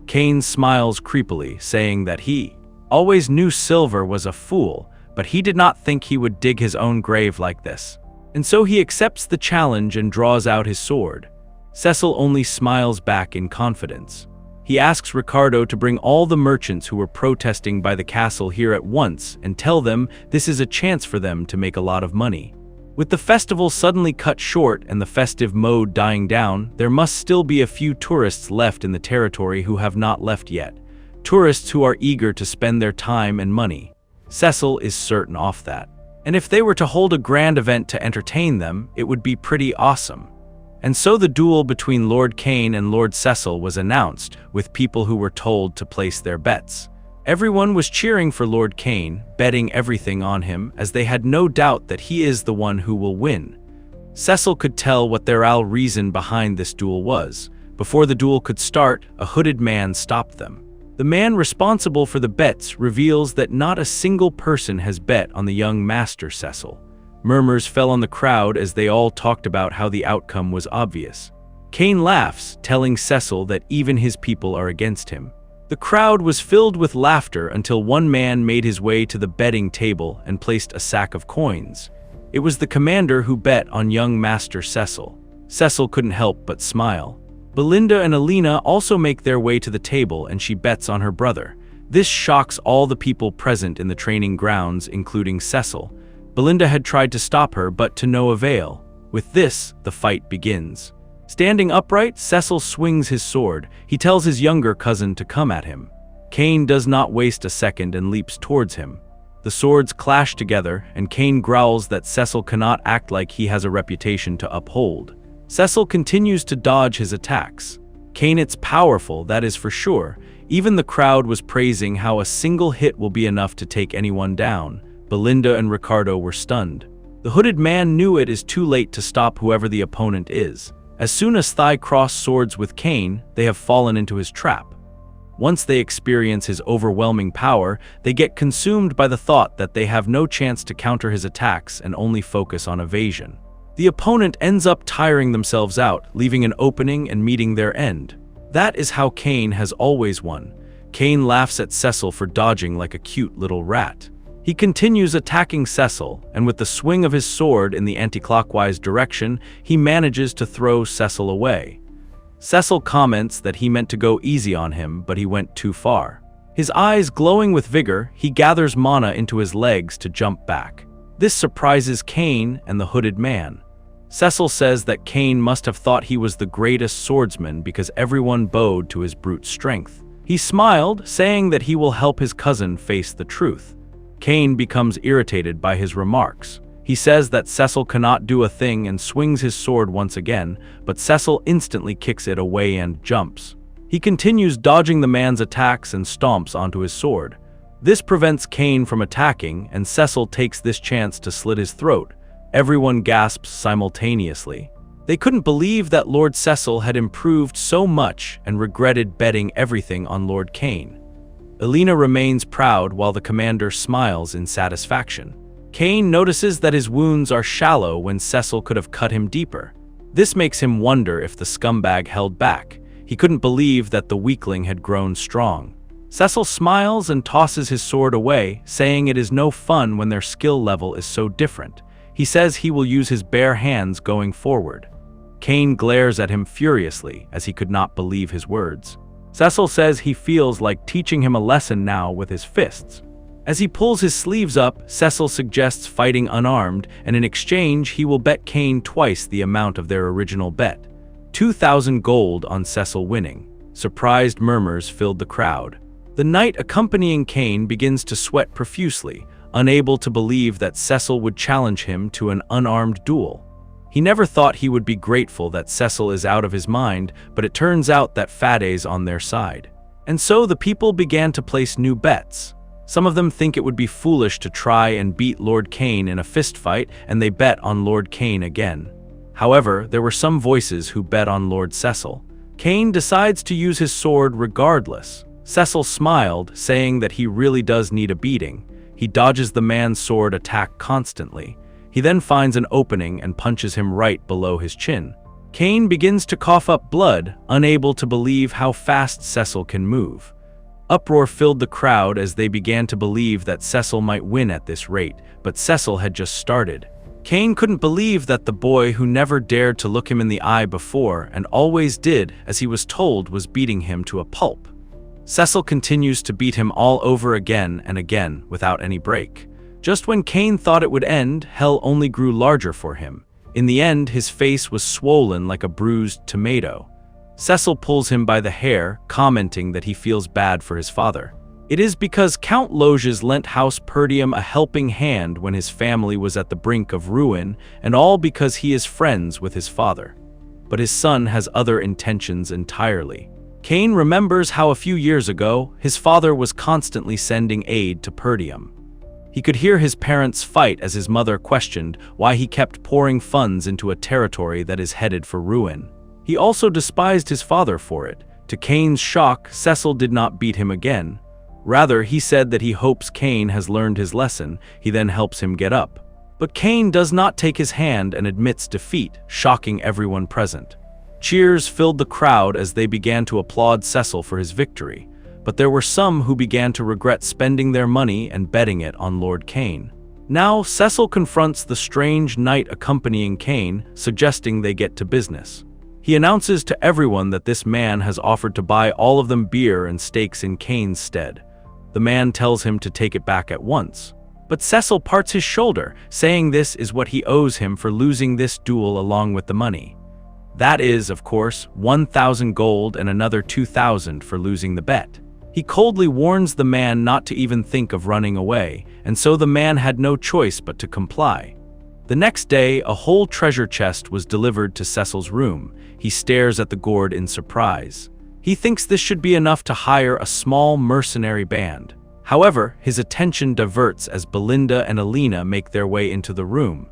A: Cain smiles creepily, saying that he always knew Silver was a fool, but he did not think he would dig his own grave like this. And so he accepts the challenge and draws out his sword. Cecil only smiles back in confidence. He asks Ricardo to bring all the merchants who were protesting by the castle here at once and tell them this is a chance for them to make a lot of money. With the festival suddenly cut short and the festive mode dying down, there must still be a few tourists left in the territory who have not left yet. Tourists who are eager to spend their time and money. Cecil is certain of that. And if they were to hold a grand event to entertain them, it would be pretty awesome. And so the duel between Lord Kane and Lord Cecil was announced, with people who were told to place their bets. Everyone was cheering for Lord Kane, betting everything on him, as they had no doubt that he is the one who will win. Cecil could tell what their real reason behind this duel was. Before the duel could start, a hooded man stopped them. The man responsible for the bets reveals that not a single person has bet on the young master Cecil. Murmurs fell on the crowd as they all talked about how the outcome was obvious. Kane laughs, telling Cecil that even his people are against him. The crowd was filled with laughter until one man made his way to the betting table and placed a sack of coins. It was the commander who bet on young Master Cecil. Cecil couldn't help but smile. Belinda and Alina also make their way to the table and she bets on her brother. This shocks all the people present in the training grounds, including Cecil. Belinda had tried to stop her, but to no avail. With this, the fight begins. Standing upright, Cecil swings his sword. He tells his younger cousin to come at him. Kane does not waste a second and leaps towards him. The swords clash together, and Kane growls that Cecil cannot act like he has a reputation to uphold. Cecil continues to dodge his attacks. Kane, it's powerful, that is for sure. Even the crowd was praising how a single hit will be enough to take anyone down. Belinda and Ricardo were stunned. The hooded man knew it is too late to stop whoever the opponent is. As soon as Thigh cross swords with Kane, they have fallen into his trap. Once they experience his overwhelming power, they get consumed by the thought that they have no chance to counter his attacks and only focus on evasion. The opponent ends up tiring themselves out, leaving an opening and meeting their end. That is how Kane has always won. Kane laughs at Cecil for dodging like a cute little rat. He continues attacking Cecil, and with the swing of his sword in the anti-clockwise direction, he manages to throw Cecil away. Cecil comments that he meant to go easy on him, but he went too far. His eyes glowing with vigor, he gathers mana into his legs to jump back. This surprises Kane and the hooded man. Cecil says that Kane must have thought he was the greatest swordsman because everyone bowed to his brute strength. He smiled, saying that he will help his cousin face the truth. Kane becomes irritated by his remarks. He says that Cecil cannot do a thing and swings his sword once again, but Cecil instantly kicks it away and jumps. He continues dodging the man's attacks and stomps onto his sword. This prevents Kane from attacking, and Cecil takes this chance to slit his throat. Everyone gasps simultaneously. They couldn't believe that Lord Cecil had improved so much and regretted betting everything on Lord Kane. Alina remains proud while the commander smiles in satisfaction. Kane notices that his wounds are shallow when Cecil could have cut him deeper. This makes him wonder if the scumbag held back. He couldn't believe that the weakling had grown strong. Cecil smiles and tosses his sword away, saying it is no fun when their skill level is so different. He says he will use his bare hands going forward. Kane glares at him furiously, as he could not believe his words. Cecil says he feels like teaching him a lesson now with his fists. As he pulls his sleeves up, Cecil suggests fighting unarmed, and in exchange he will bet Kane twice the amount of their original bet. 2,000 gold on Cecil winning. Surprised murmurs filled the crowd. The knight accompanying Kane begins to sweat profusely, unable to believe that Cecil would challenge him to an unarmed duel. He never thought he would be grateful that Cecil is out of his mind, but it turns out that Fade's on their side. And so the people began to place new bets. Some of them think it would be foolish to try and beat Lord Kane in a fistfight, and they bet on Lord Kane again. However, there were some voices who bet on Lord Cecil. Kane decides to use his sword regardless. Cecil smiled, saying that he really does need a beating. He dodges the man's sword attack constantly. He then finds an opening and punches him right below his chin. Kane begins to cough up blood, unable to believe how fast Cecil can move. Uproar filled the crowd as they began to believe that Cecil might win at this rate, but Cecil had just started. Kane couldn't believe that the boy who never dared to look him in the eye before and always did as he was told was beating him to a pulp. Cecil continues to beat him all over again and again without any break. Just when Kane thought it would end, hell only grew larger for him. In the end, his face was swollen like a bruised tomato. Cecil pulls him by the hair, commenting that he feels bad for his father. It is because Count Loges lent House Perdium a helping hand when his family was at the brink of ruin, and all because he is friends with his father. But his son has other intentions entirely. Cain remembers how a few years ago, his father was constantly sending aid to Perdium. He could hear his parents fight as his mother questioned why he kept pouring funds into a territory that is headed for ruin. He also despised his father for it. To Cain's shock, Cecil did not beat him again. Rather, he said that he hopes Cain has learned his lesson. He then helps him get up. But Cain does not take his hand and admits defeat, shocking everyone present. Cheers filled the crowd as they began to applaud Cecil for his victory, but there were some who began to regret spending their money and betting it on Lord Cain. Now, Cecil confronts the strange knight accompanying Cain, suggesting they get to business. He announces to everyone that this man has offered to buy all of them beer and steaks in Cain's stead. The man tells him to take it back at once. But Cecil parts his shoulder, saying this is what he owes him for losing this duel along with the money. That is, of course, 1,000 gold and another 2,000 for losing the bet. He coldly warns the man not to even think of running away, and so the man had no choice but to comply. The next day, a whole treasure chest was delivered to Cecil's room. He stares at the gourd in surprise. He thinks this should be enough to hire a small mercenary band. However, his attention diverts as Belinda and Alina make their way into the room.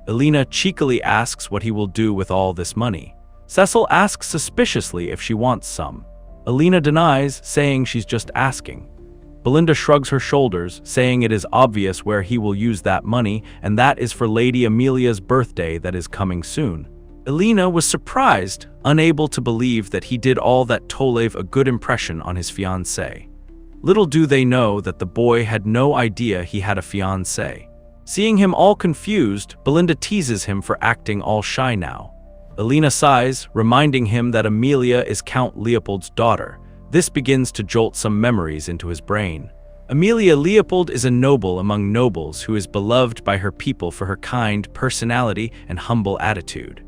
A: Alina cheekily asks what he will do with all this money. Cecil asks suspiciously if she wants some. Alina denies, saying she's just asking. Belinda shrugs her shoulders, saying it is obvious where he will use that money, and that is for Lady Amelia's birthday that is coming soon. Alina was surprised, unable to believe that he did all that to leave a good impression on his fiancée. Little do they know that the boy had no idea he had a fiancée. Seeing him all confused, Belinda teases him for acting all shy now. Alina sighs, reminding him that Amelia is Count Leopold's daughter. This begins to jolt some memories into his brain. Amelia Leopold is a noble among nobles who is beloved by her people for her kind personality and humble attitude.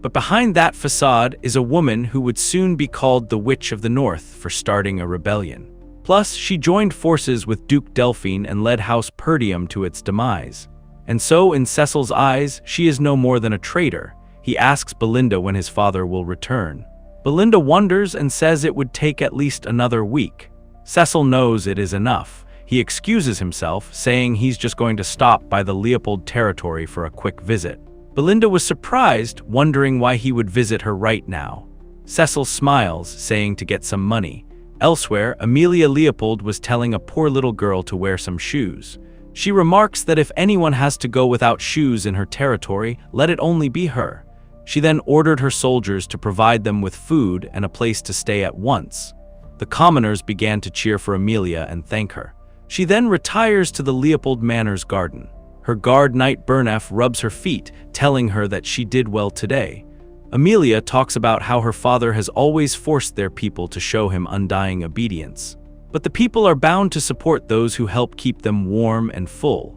A: But behind that facade is a woman who would soon be called the Witch of the North for starting a rebellion. Plus, she joined forces with Duke Delphine and led House Perdium to its demise. And so, in Cecil's eyes, she is no more than a traitor. He asks Belinda when his father will return. Belinda wonders and says it would take at least another week. Cecil knows it is enough. He excuses himself, saying he's just going to stop by the Leopold territory for a quick visit. Belinda was surprised, wondering why he would visit her right now. Cecil smiles, saying to get some money. Elsewhere, Amelia Leopold was telling a poor little girl to wear some shoes. She remarks that if anyone has to go without shoes in her territory, let it only be her. She then ordered her soldiers to provide them with food and a place to stay at once. The commoners began to cheer for Amelia and thank her. She then retires to the Leopold Manor's garden. Her guard knight Bernef rubs her feet, telling her that she did well today. Amelia talks about how her father has always forced their people to show him undying obedience. But the people are bound to support those who help keep them warm and full.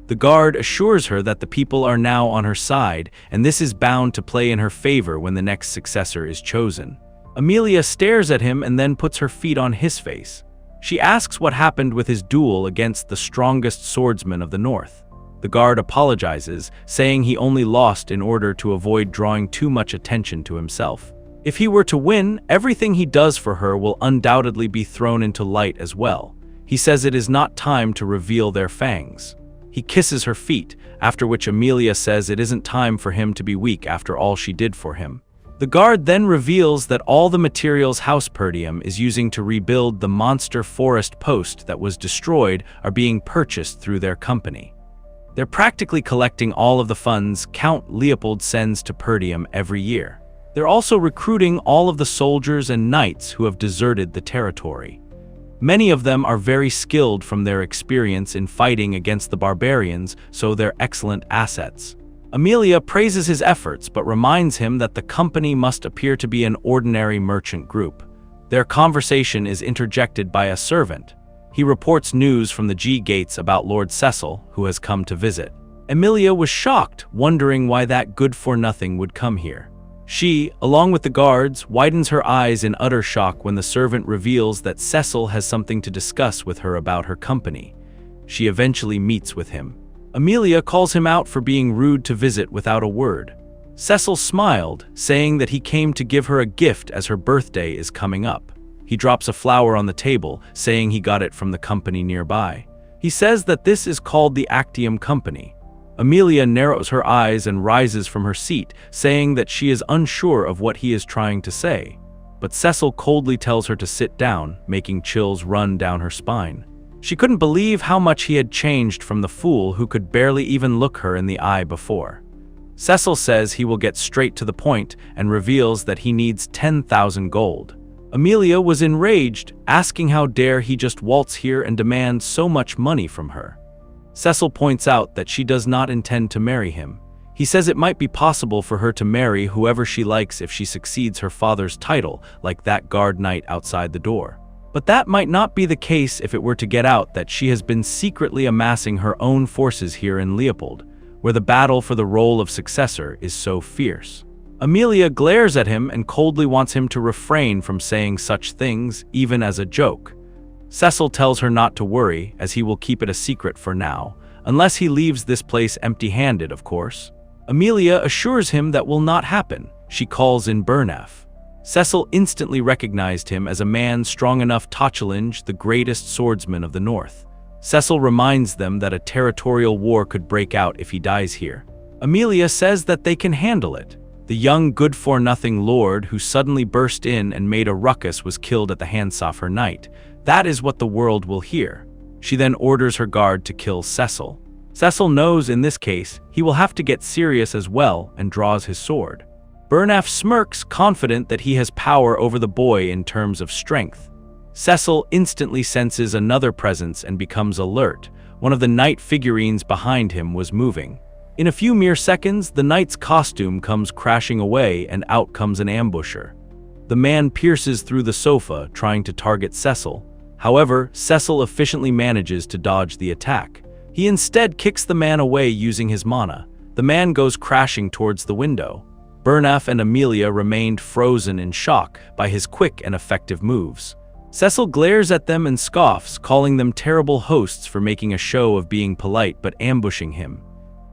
A: The guard assures her that the people are now on her side, and this is bound to play in her favor when the next successor is chosen. Amelia stares at him and then puts her feet on his face. She asks what happened with his duel against the strongest swordsman of the North. The guard apologizes, saying he only lost in order to avoid drawing too much attention to himself. If he were to win, everything he does for her will undoubtedly be thrown into light as well. He says it is not time to reveal their fangs. He kisses her feet, after which Amelia says it isn't time for him to be weak after all she did for him. The guard then reveals that all the materials House Perdium is using to rebuild the monster forest post that was destroyed are being purchased through their company. They're practically collecting all of the funds Count Leopold sends to Perdium every year. They're also recruiting all of the soldiers and knights who have deserted the territory. Many of them are very skilled from their experience in fighting against the barbarians, so they're excellent assets. Amelia praises his efforts but reminds him that the company must appear to be an ordinary merchant group. Their conversation is interjected by a servant. He reports news from the G-Gates about Lord Cecil, who has come to visit. Amelia was shocked, wondering why that good-for-nothing would come here. She, along with the guards, widens her eyes in utter shock when the servant reveals that Cecil has something to discuss with her about her company. She eventually meets with him. Amelia calls him out for being rude to visit without a word. Cecil smiled, saying that he came to give her a gift as her birthday is coming up. He drops a flower on the table, saying he got it from the company nearby. He says that this is called the Actium Company. Amelia narrows her eyes and rises from her seat, saying that she is unsure of what he is trying to say. But Cecil coldly tells her to sit down, making chills run down her spine. She couldn't believe how much he had changed from the fool who could barely even look her in the eye before. Cecil says he will get straight to the point and reveals that he needs 10,000 gold. Amelia was enraged, asking how dare he just waltz here and demand so much money from her. Cecil points out that she does not intend to marry him. He says it might be possible for her to marry whoever she likes if she succeeds her father's title, like that guard knight outside the door. But that might not be the case if it were to get out that she has been secretly amassing her own forces here in Leopold, where the battle for the role of successor is so fierce. Amelia glares at him and coldly wants him to refrain from saying such things, even as a joke. Cecil tells her not to worry, as he will keep it a secret for now, unless he leaves this place empty-handed, of course. Amelia assures him that will not happen. She calls in Bernaf. Cecil instantly recognized him as a man strong enough to challenge the greatest swordsman of the North. Cecil reminds them that a territorial war could break out if he dies here. Amelia says that they can handle it. The young good-for-nothing lord who suddenly burst in and made a ruckus was killed at the hands of her knight. That is what the world will hear. She then orders her guard to kill Cecil. Cecil knows in this case he will have to get serious as well and draws his sword. Bernaf smirks, confident that he has power over the boy in terms of strength. Cecil instantly senses another presence and becomes alert. One of the knight figurines behind him was moving. In a few mere seconds, the knight's costume comes crashing away and out comes an ambusher. The man pierces through the sofa, trying to target Cecil. However, Cecil efficiently manages to dodge the attack. He instead kicks the man away using his mana. The man goes crashing towards the window. Bernaf and Amelia remained frozen in shock by his quick and effective moves. Cecil glares at them and scoffs, calling them terrible hosts for making a show of being polite but ambushing him.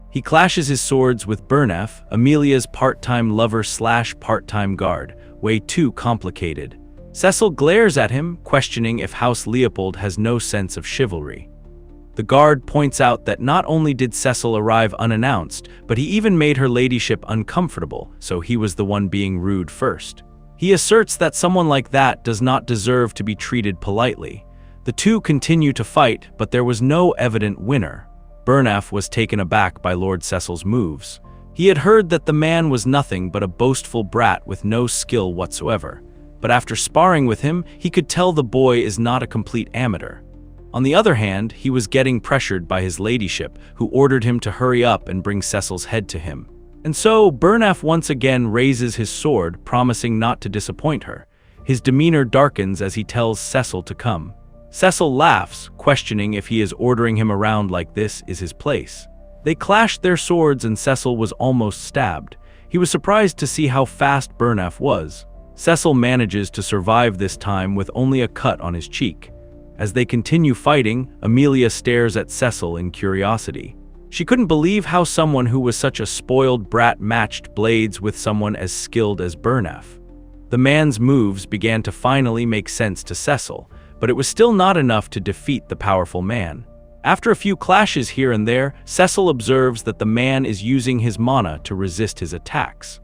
A: He clashes his swords with Bernaf, Amelia's part-time lover/part-time guard, way too complicated. Cecil glares at him, questioning if House Leopold has no sense of chivalry. The guard points out that not only did Cecil arrive unannounced, but he even made her ladyship uncomfortable, so he was the one being rude first. He asserts that someone like that does not deserve to be treated politely. The two continue to fight, but there was no evident winner. Bernaf was taken aback by Lord Cecil's moves. He had heard that the man was nothing but a boastful brat with no skill whatsoever. But after sparring with him, he could tell the boy is not a complete amateur. On the other hand, he was getting pressured by his ladyship, who ordered him to hurry up and bring Cecil's head to him. And so, Bernaf once again raises his sword, promising not to disappoint her. His demeanor darkens as he tells Cecil to come. Cecil laughs, questioning if he is ordering him around like this is his place. They clashed their swords and Cecil was almost stabbed. He was surprised to see how fast Bernaf was. Cecil manages to survive this time with only a cut on his cheek. As they continue fighting, Amelia stares at Cecil in curiosity. She couldn't believe how someone who was such a spoiled brat matched blades with someone as skilled as Bernaf. The man's moves began to finally make sense to Cecil, but it was still not enough to defeat the powerful man. After a few clashes here and there, Cecil observes that the man is using his mana to resist his attacks.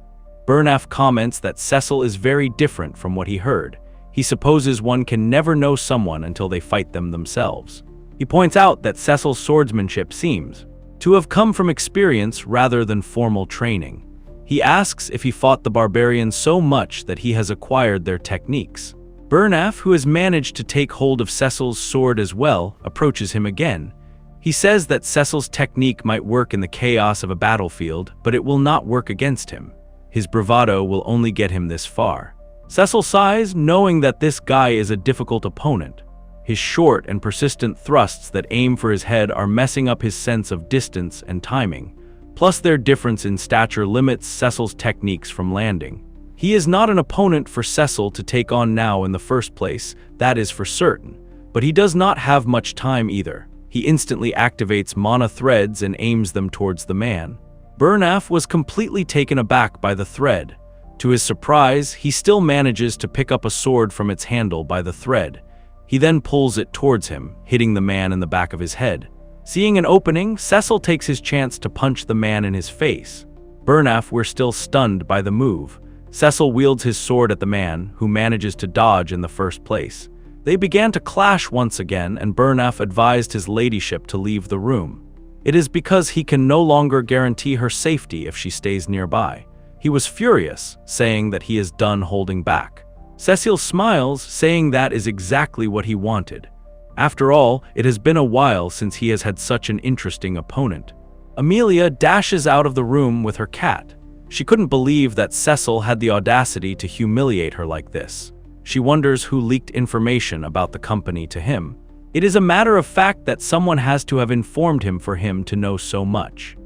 A: Bernaf comments that Cecil is very different from what he heard. He supposes one can never know someone until they fight them themselves. He points out that Cecil's swordsmanship seems to have come from experience rather than formal training. He asks if he fought the barbarians so much that he has acquired their techniques. Bernaf, who has managed to take hold of Cecil's sword as well, approaches him again. He says that Cecil's technique might work in the chaos of a battlefield, but it will not work against him. His bravado will only get him this far. Cecil sighs, knowing that this guy is a difficult opponent. His short and persistent thrusts that aim for his head are messing up his sense of distance and timing. Plus their difference in stature limits Cecil's techniques from landing. He is not an opponent for Cecil to take on now in the first place, that is for certain. But he does not have much time either. He instantly activates mana threads and aims them towards the man. Burnaf was completely taken aback by the thread. To his surprise, he still manages to pick up a sword from its handle by the thread. He then pulls it towards him, hitting the man in the back of his head. Seeing an opening, Cecil takes his chance to punch the man in his face. Burnaf were still stunned by the move. Cecil wields his sword at the man, who manages to dodge in the first place. They began to clash once again, and Burnaf advised his ladyship to leave the room. It is because he can no longer guarantee her safety if she stays nearby. He was furious, saying that he is done holding back. Cecil smiles, saying that is exactly what he wanted. After all, it has been a while since he has had such an interesting opponent. Amelia dashes out of the room with her cat. She couldn't believe that Cecil had the audacity to humiliate her like this. She wonders who leaked information about the company to him. It is a matter of fact that someone has to have informed him for him to know so much.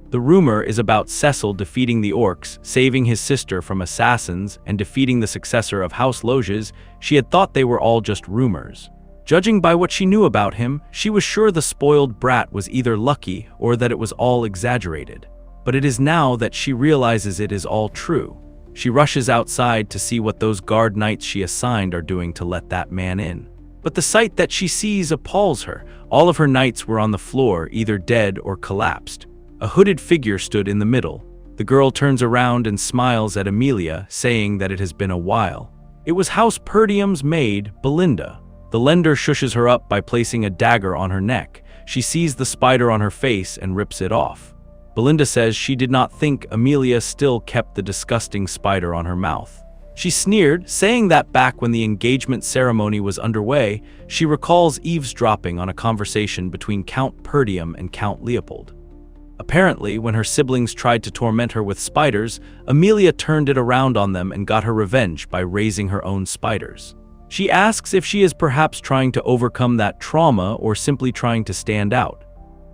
A: The rumor is about Cecil defeating the orcs, saving his sister from assassins, and defeating the successor of House Loges. She had thought they were all just rumors. Judging by what she knew about him, she was sure the spoiled brat was either lucky or that it was all exaggerated. But it is now that she realizes it is all true. She rushes outside to see what those guard knights she assigned are doing to let that man in. But the sight that she sees appalls her. All of her knights were on the floor, either dead or collapsed. A hooded figure stood in the middle. The girl turns around and smiles at Amelia, saying that it has been a while. It was House Perdium's maid, Belinda. The lender shushes her up by placing a dagger on her neck. She sees the spider on her face and rips it off. Belinda says she did not think Amelia still kept the disgusting spider on her mouth. She sneered, saying that back when the engagement ceremony was underway, she recalls eavesdropping on a conversation between Count Perdium and Count Leopold. Apparently, when her siblings tried to torment her with spiders, Amelia turned it around on them and got her revenge by raising her own spiders. She asks if she is perhaps trying to overcome that trauma or simply trying to stand out.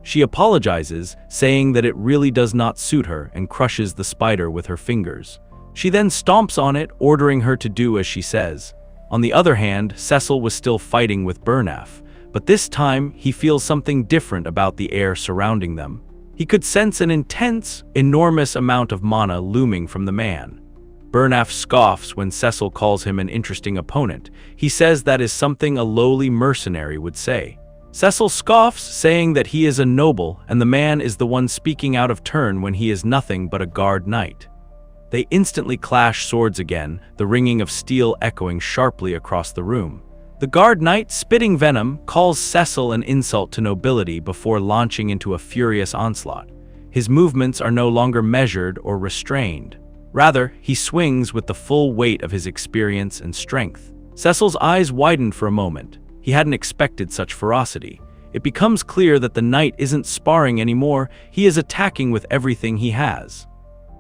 A: She apologizes, saying that it really does not suit her, and crushes the spider with her fingers. She then stomps on it, ordering her to do as she says. On the other hand, Cecil was still fighting with Burnaf, but this time he feels something different about the air surrounding them. He could sense an intense, enormous amount of mana looming from the man. Burnaf scoffs when Cecil calls him an interesting opponent. He says that is something a lowly mercenary would say. Cecil scoffs, saying that he is a noble and the man is the one speaking out of turn when he is nothing but a guard knight. They instantly clash swords again, the ringing of steel echoing sharply across the room. The guard knight, spitting venom, calls Cecil an insult to nobility before launching into a furious onslaught. His movements are no longer measured or restrained. Rather, he swings with the full weight of his experience and strength. Cecil's eyes widened for a moment. He hadn't expected such ferocity. It becomes clear that the knight isn't sparring anymore, he is attacking with everything he has.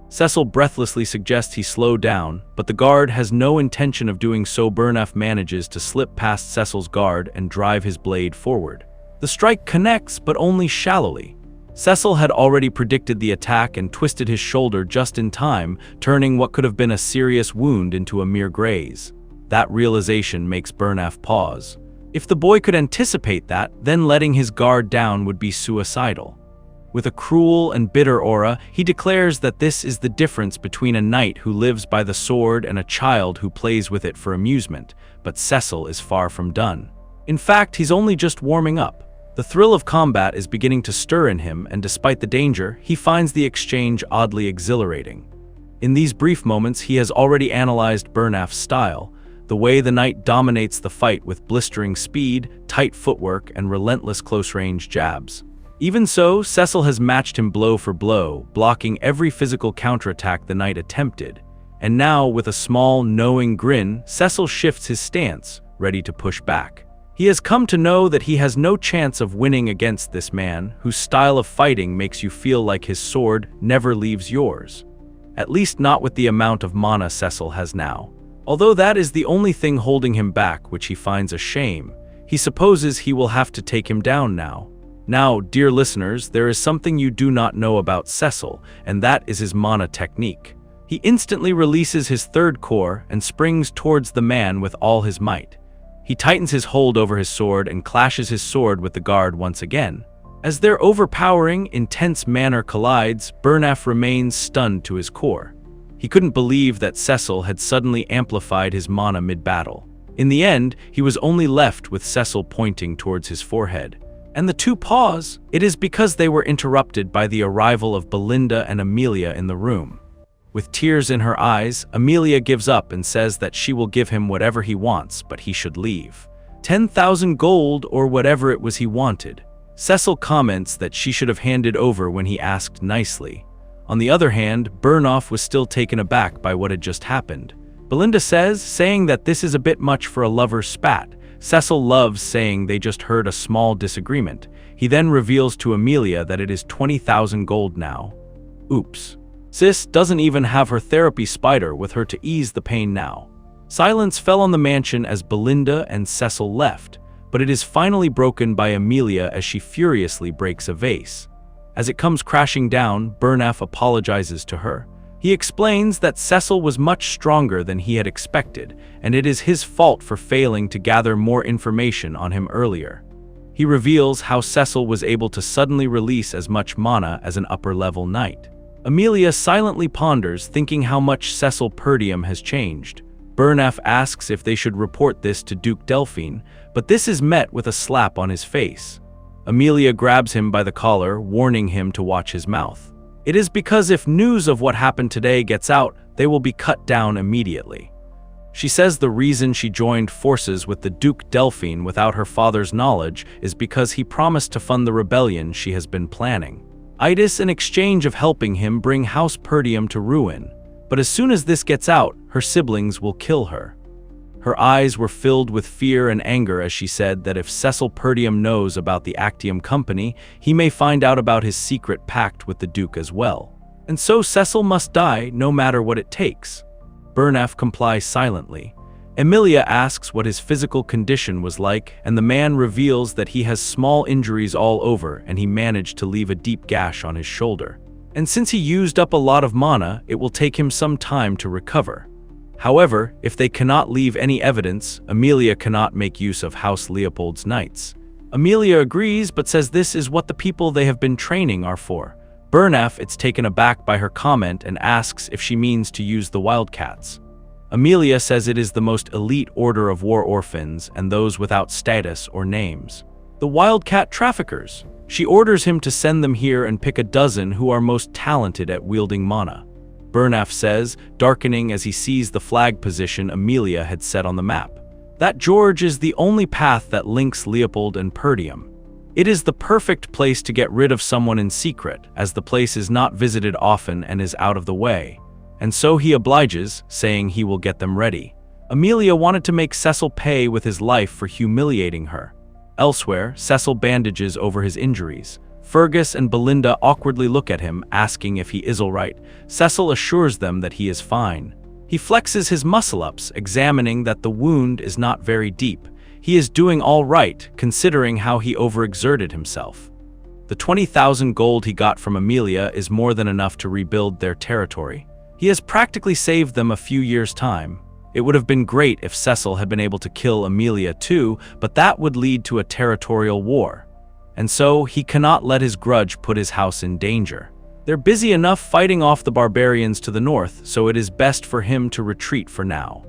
A: Cecil breathlessly suggests he slow down, but the guard has no intention of doing so. Burnaf manages to slip past Cecil's guard and drive his blade forward. The strike connects, but only shallowly. Cecil had already predicted the attack and twisted his shoulder just in time, turning what could have been a serious wound into a mere graze. That realization makes Burnaf pause. If the boy could anticipate that, then letting his guard down would be suicidal. With a cruel and bitter aura, he declares that this is the difference between a knight who lives by the sword and a child who plays with it for amusement, but Cecil is far from done. In fact, he's only just warming up. The thrill of combat is beginning to stir in him, and despite the danger, he finds the exchange oddly exhilarating. In these brief moments, he has already analyzed Burnaf's style, the way the knight dominates the fight with blistering speed, tight footwork, and relentless close-range jabs. Even so, Cecil has matched him blow for blow, blocking every physical counterattack the knight attempted. And now, with a small, knowing grin, Cecil shifts his stance, ready to push back. He has come to know that he has no chance of winning against this man, whose style of fighting makes you feel like his sword never leaves yours. At least not with the amount of mana Cecil has now. Although that is the only thing holding him back, which he finds a shame, he supposes he will have to take him down now. Now, dear listeners, there is something you do not know about Cecil, and that is his mana technique. He instantly releases his third core and springs towards the man with all his might. He tightens his hold over his sword and clashes his sword with the guard once again. As their overpowering, intense manner collides, Burnaf remains stunned to his core. He couldn't believe that Cecil had suddenly amplified his mana mid-battle. In the end, he was only left with Cecil pointing towards his forehead. And the two pause. It is because they were interrupted by the arrival of Belinda and Amelia in the room. With tears in her eyes, Amelia gives up and says that she will give him whatever he wants, but he should leave. 10,000 gold or whatever it was he wanted. Cecil comments that she should have handed over when he asked nicely. On the other hand, Burnaf was still taken aback by what had just happened. Belinda saying that this is a bit much for a lover's spat. Cecil loves saying they just heard a small disagreement. He then reveals to Amelia that it is 20,000 gold now. Oops. Sis doesn't even have her therapy spider with her to ease the pain now. Silence fell on the mansion as Belinda and Cecil left, but it is finally broken by Amelia as she furiously breaks a vase. As it comes crashing down, Burnaf apologizes to her. He explains that Cecil was much stronger than he had expected, and it is his fault for failing to gather more information on him earlier. He reveals how Cecil was able to suddenly release as much mana as an upper-level knight. Amelia silently ponders, thinking how much Cecil Perdium has changed. Burnaf asks if they should report this to Duke Delphine, but this is met with a slap on his face. Amelia grabs him by the collar, warning him to watch his mouth. It is because if news of what happened today gets out, they will be cut down immediately. She says the reason she joined forces with the Duke Delphine without her father's knowledge is because he promised to fund the rebellion she has been planning. Itis in exchange of helping him bring House Perdium to ruin. But as soon as this gets out, her siblings will kill her. Her eyes were filled with fear and anger as she said that if Cecil Perdium knows about the Actium Company, he may find out about his secret pact with the Duke as well. And so Cecil must die no matter what it takes. Burnaf complies silently. Amelia asks what his physical condition was like, and the man reveals that he has small injuries all over and he managed to leave a deep gash on his shoulder. And since he used up a lot of mana, it will take him some time to recover. However, if they cannot leave any evidence, Amelia cannot make use of House Leopold's knights. Amelia agrees but says this is what the people they have been training are for. Burnaf is taken aback by her comment and asks if she means to use the Wildcats. Amelia says it is the most elite order of war orphans and those without status or names. The Wildcat traffickers. She orders him to send them here and pick a dozen who are most talented at wielding mana. Burnaf says, darkening as he sees the flag position Amelia had set on the map. That George is the only path that links Leopold and Perdium. It is the perfect place to get rid of someone in secret, as the place is not visited often and is out of the way. And so he obliges, saying he will get them ready. Amelia wanted to make Cecil pay with his life for humiliating her. Elsewhere, Cecil bandages over his injuries. Fergus and Belinda awkwardly look at him, asking if he is all right. Cecil assures them that he is fine. He flexes his muscle-ups, examining that the wound is not very deep. He is doing all right, considering how he overexerted himself. The 20,000 gold he got from Amelia is more than enough to rebuild their territory. He has practically saved them a few years' time. It would have been great if Cecil had been able to kill Amelia too, but that would lead to a territorial war. And so he cannot let his grudge put his house in danger. They're busy enough fighting off the barbarians to the north, so it is best for him to retreat for now.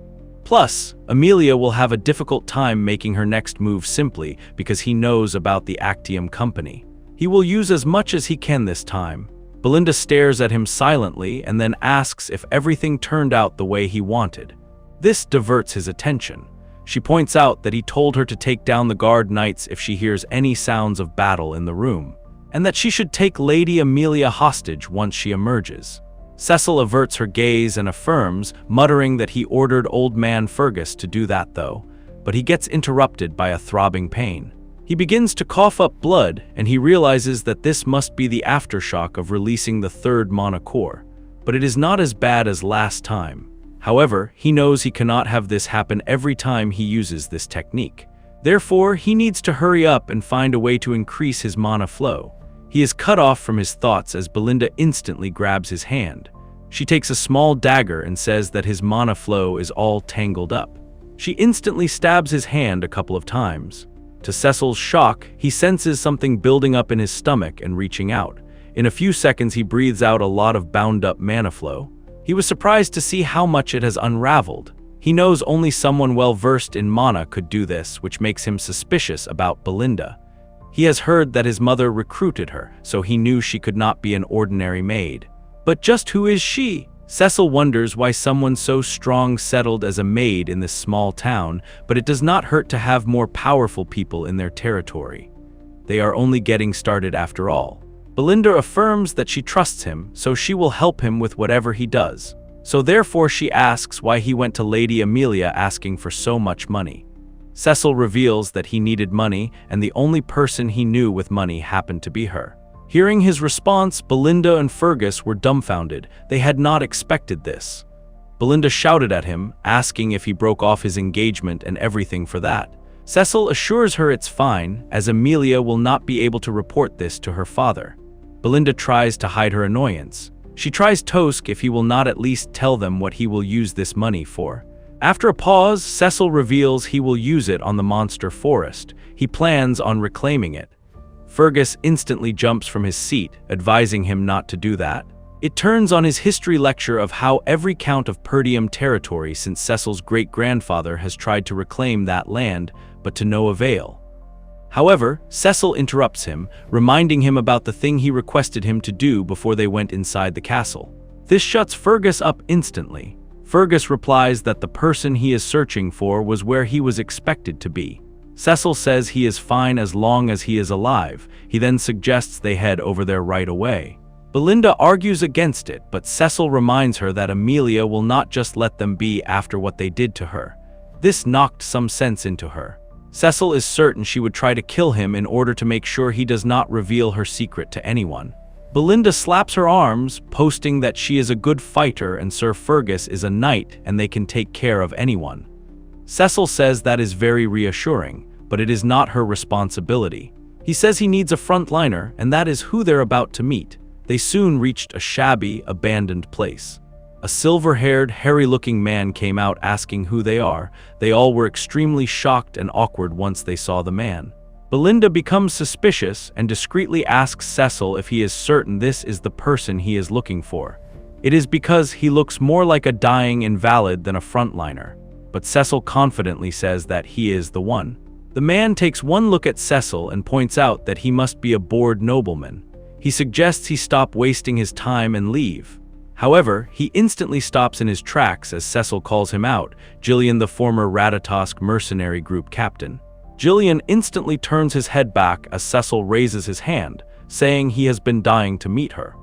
A: Plus, Amelia will have a difficult time making her next move simply because he knows about the Actium Company. He will use as much as he can this time. Belinda stares at him silently and then asks if everything turned out the way he wanted. This diverts his attention. She points out that he told her to take down the guard knights if she hears any sounds of battle in the room, and that she should take Lady Amelia hostage once she emerges. Cecil averts her gaze and affirms, muttering that he ordered old man Fergus to do that though, but he gets interrupted by a throbbing pain. He begins to cough up blood, and he realizes that this must be the aftershock of releasing the third mana core, but it is not as bad as last time. However, he knows he cannot have this happen every time he uses this technique. Therefore, he needs to hurry up and find a way to increase his mana flow. He is cut off from his thoughts as Belinda instantly grabs his hand. She takes a small dagger and says that his mana flow is all tangled up. She instantly stabs his hand a couple of times. To Cecil's shock, he senses something building up in his stomach and reaching out. In a few seconds, he breathes out a lot of bound-up mana flow. He was surprised to see how much it has unraveled. He knows only someone well-versed in mana could do this, which makes him suspicious about Belinda. He has heard that his mother recruited her, so he knew she could not be an ordinary maid. But just who is she? Cecil wonders why someone so strong settled as a maid in this small town, but it does not hurt to have more powerful people in their territory. They are only getting started after all. Belinda affirms that she trusts him, so she will help him with whatever he does. So therefore she asks why he went to Lady Amelia asking for so much money. Cecil reveals that he needed money, and the only person he knew with money happened to be her. Hearing his response, Belinda and Fergus were dumbfounded. They had not expected this. Belinda shouted at him, asking if he broke off his engagement and everything for that. Cecil assures her it's fine, as Amelia will not be able to report this to her father. Belinda tries to hide her annoyance. She tries Tosk if he will not at least tell them what he will use this money for. After a pause, Cecil reveals he will use it on the monster forest. He plans on reclaiming it. Fergus instantly jumps from his seat, advising him not to do that. It turns on his history lecture of how every count of Perdium territory since Cecil's great-grandfather has tried to reclaim that land, but to no avail. However, Cecil interrupts him, reminding him about the thing he requested him to do before they went inside the castle. This shuts Fergus up instantly. Fergus replies that the person he is searching for was where he was expected to be. Cecil says he is fine as long as he is alive. He then suggests they head over there right away. Belinda argues against it, but Cecil reminds her that Amelia will not just let them be after what they did to her. This knocked some sense into her. Cecil is certain she would try to kill him in order to make sure he does not reveal her secret to anyone. Belinda slaps her arms, posting that she is a good fighter and Sir Fergus is a knight and they can take care of anyone. Cecil says that is very reassuring, but it is not her responsibility. He says he needs a frontliner, and that is who they're about to meet. They soon reached a shabby, abandoned place. A silver-haired, hairy-looking man came out asking who they are. They all were extremely shocked and awkward once they saw the man. Belinda becomes suspicious and discreetly asks Cecil if he is certain this is the person he is looking for. It is because he looks more like a dying invalid than a frontliner, but Cecil confidently says that he is the one. The man takes one look at Cecil and points out that he must be a bored nobleman. He suggests he stop wasting his time and leave. However, he instantly stops in his tracks as Cecil calls him out, Gillian, the former Ratatosk mercenary group captain. Gillian instantly turns his head back as Cecil raises his hand, saying he has been dying to meet her.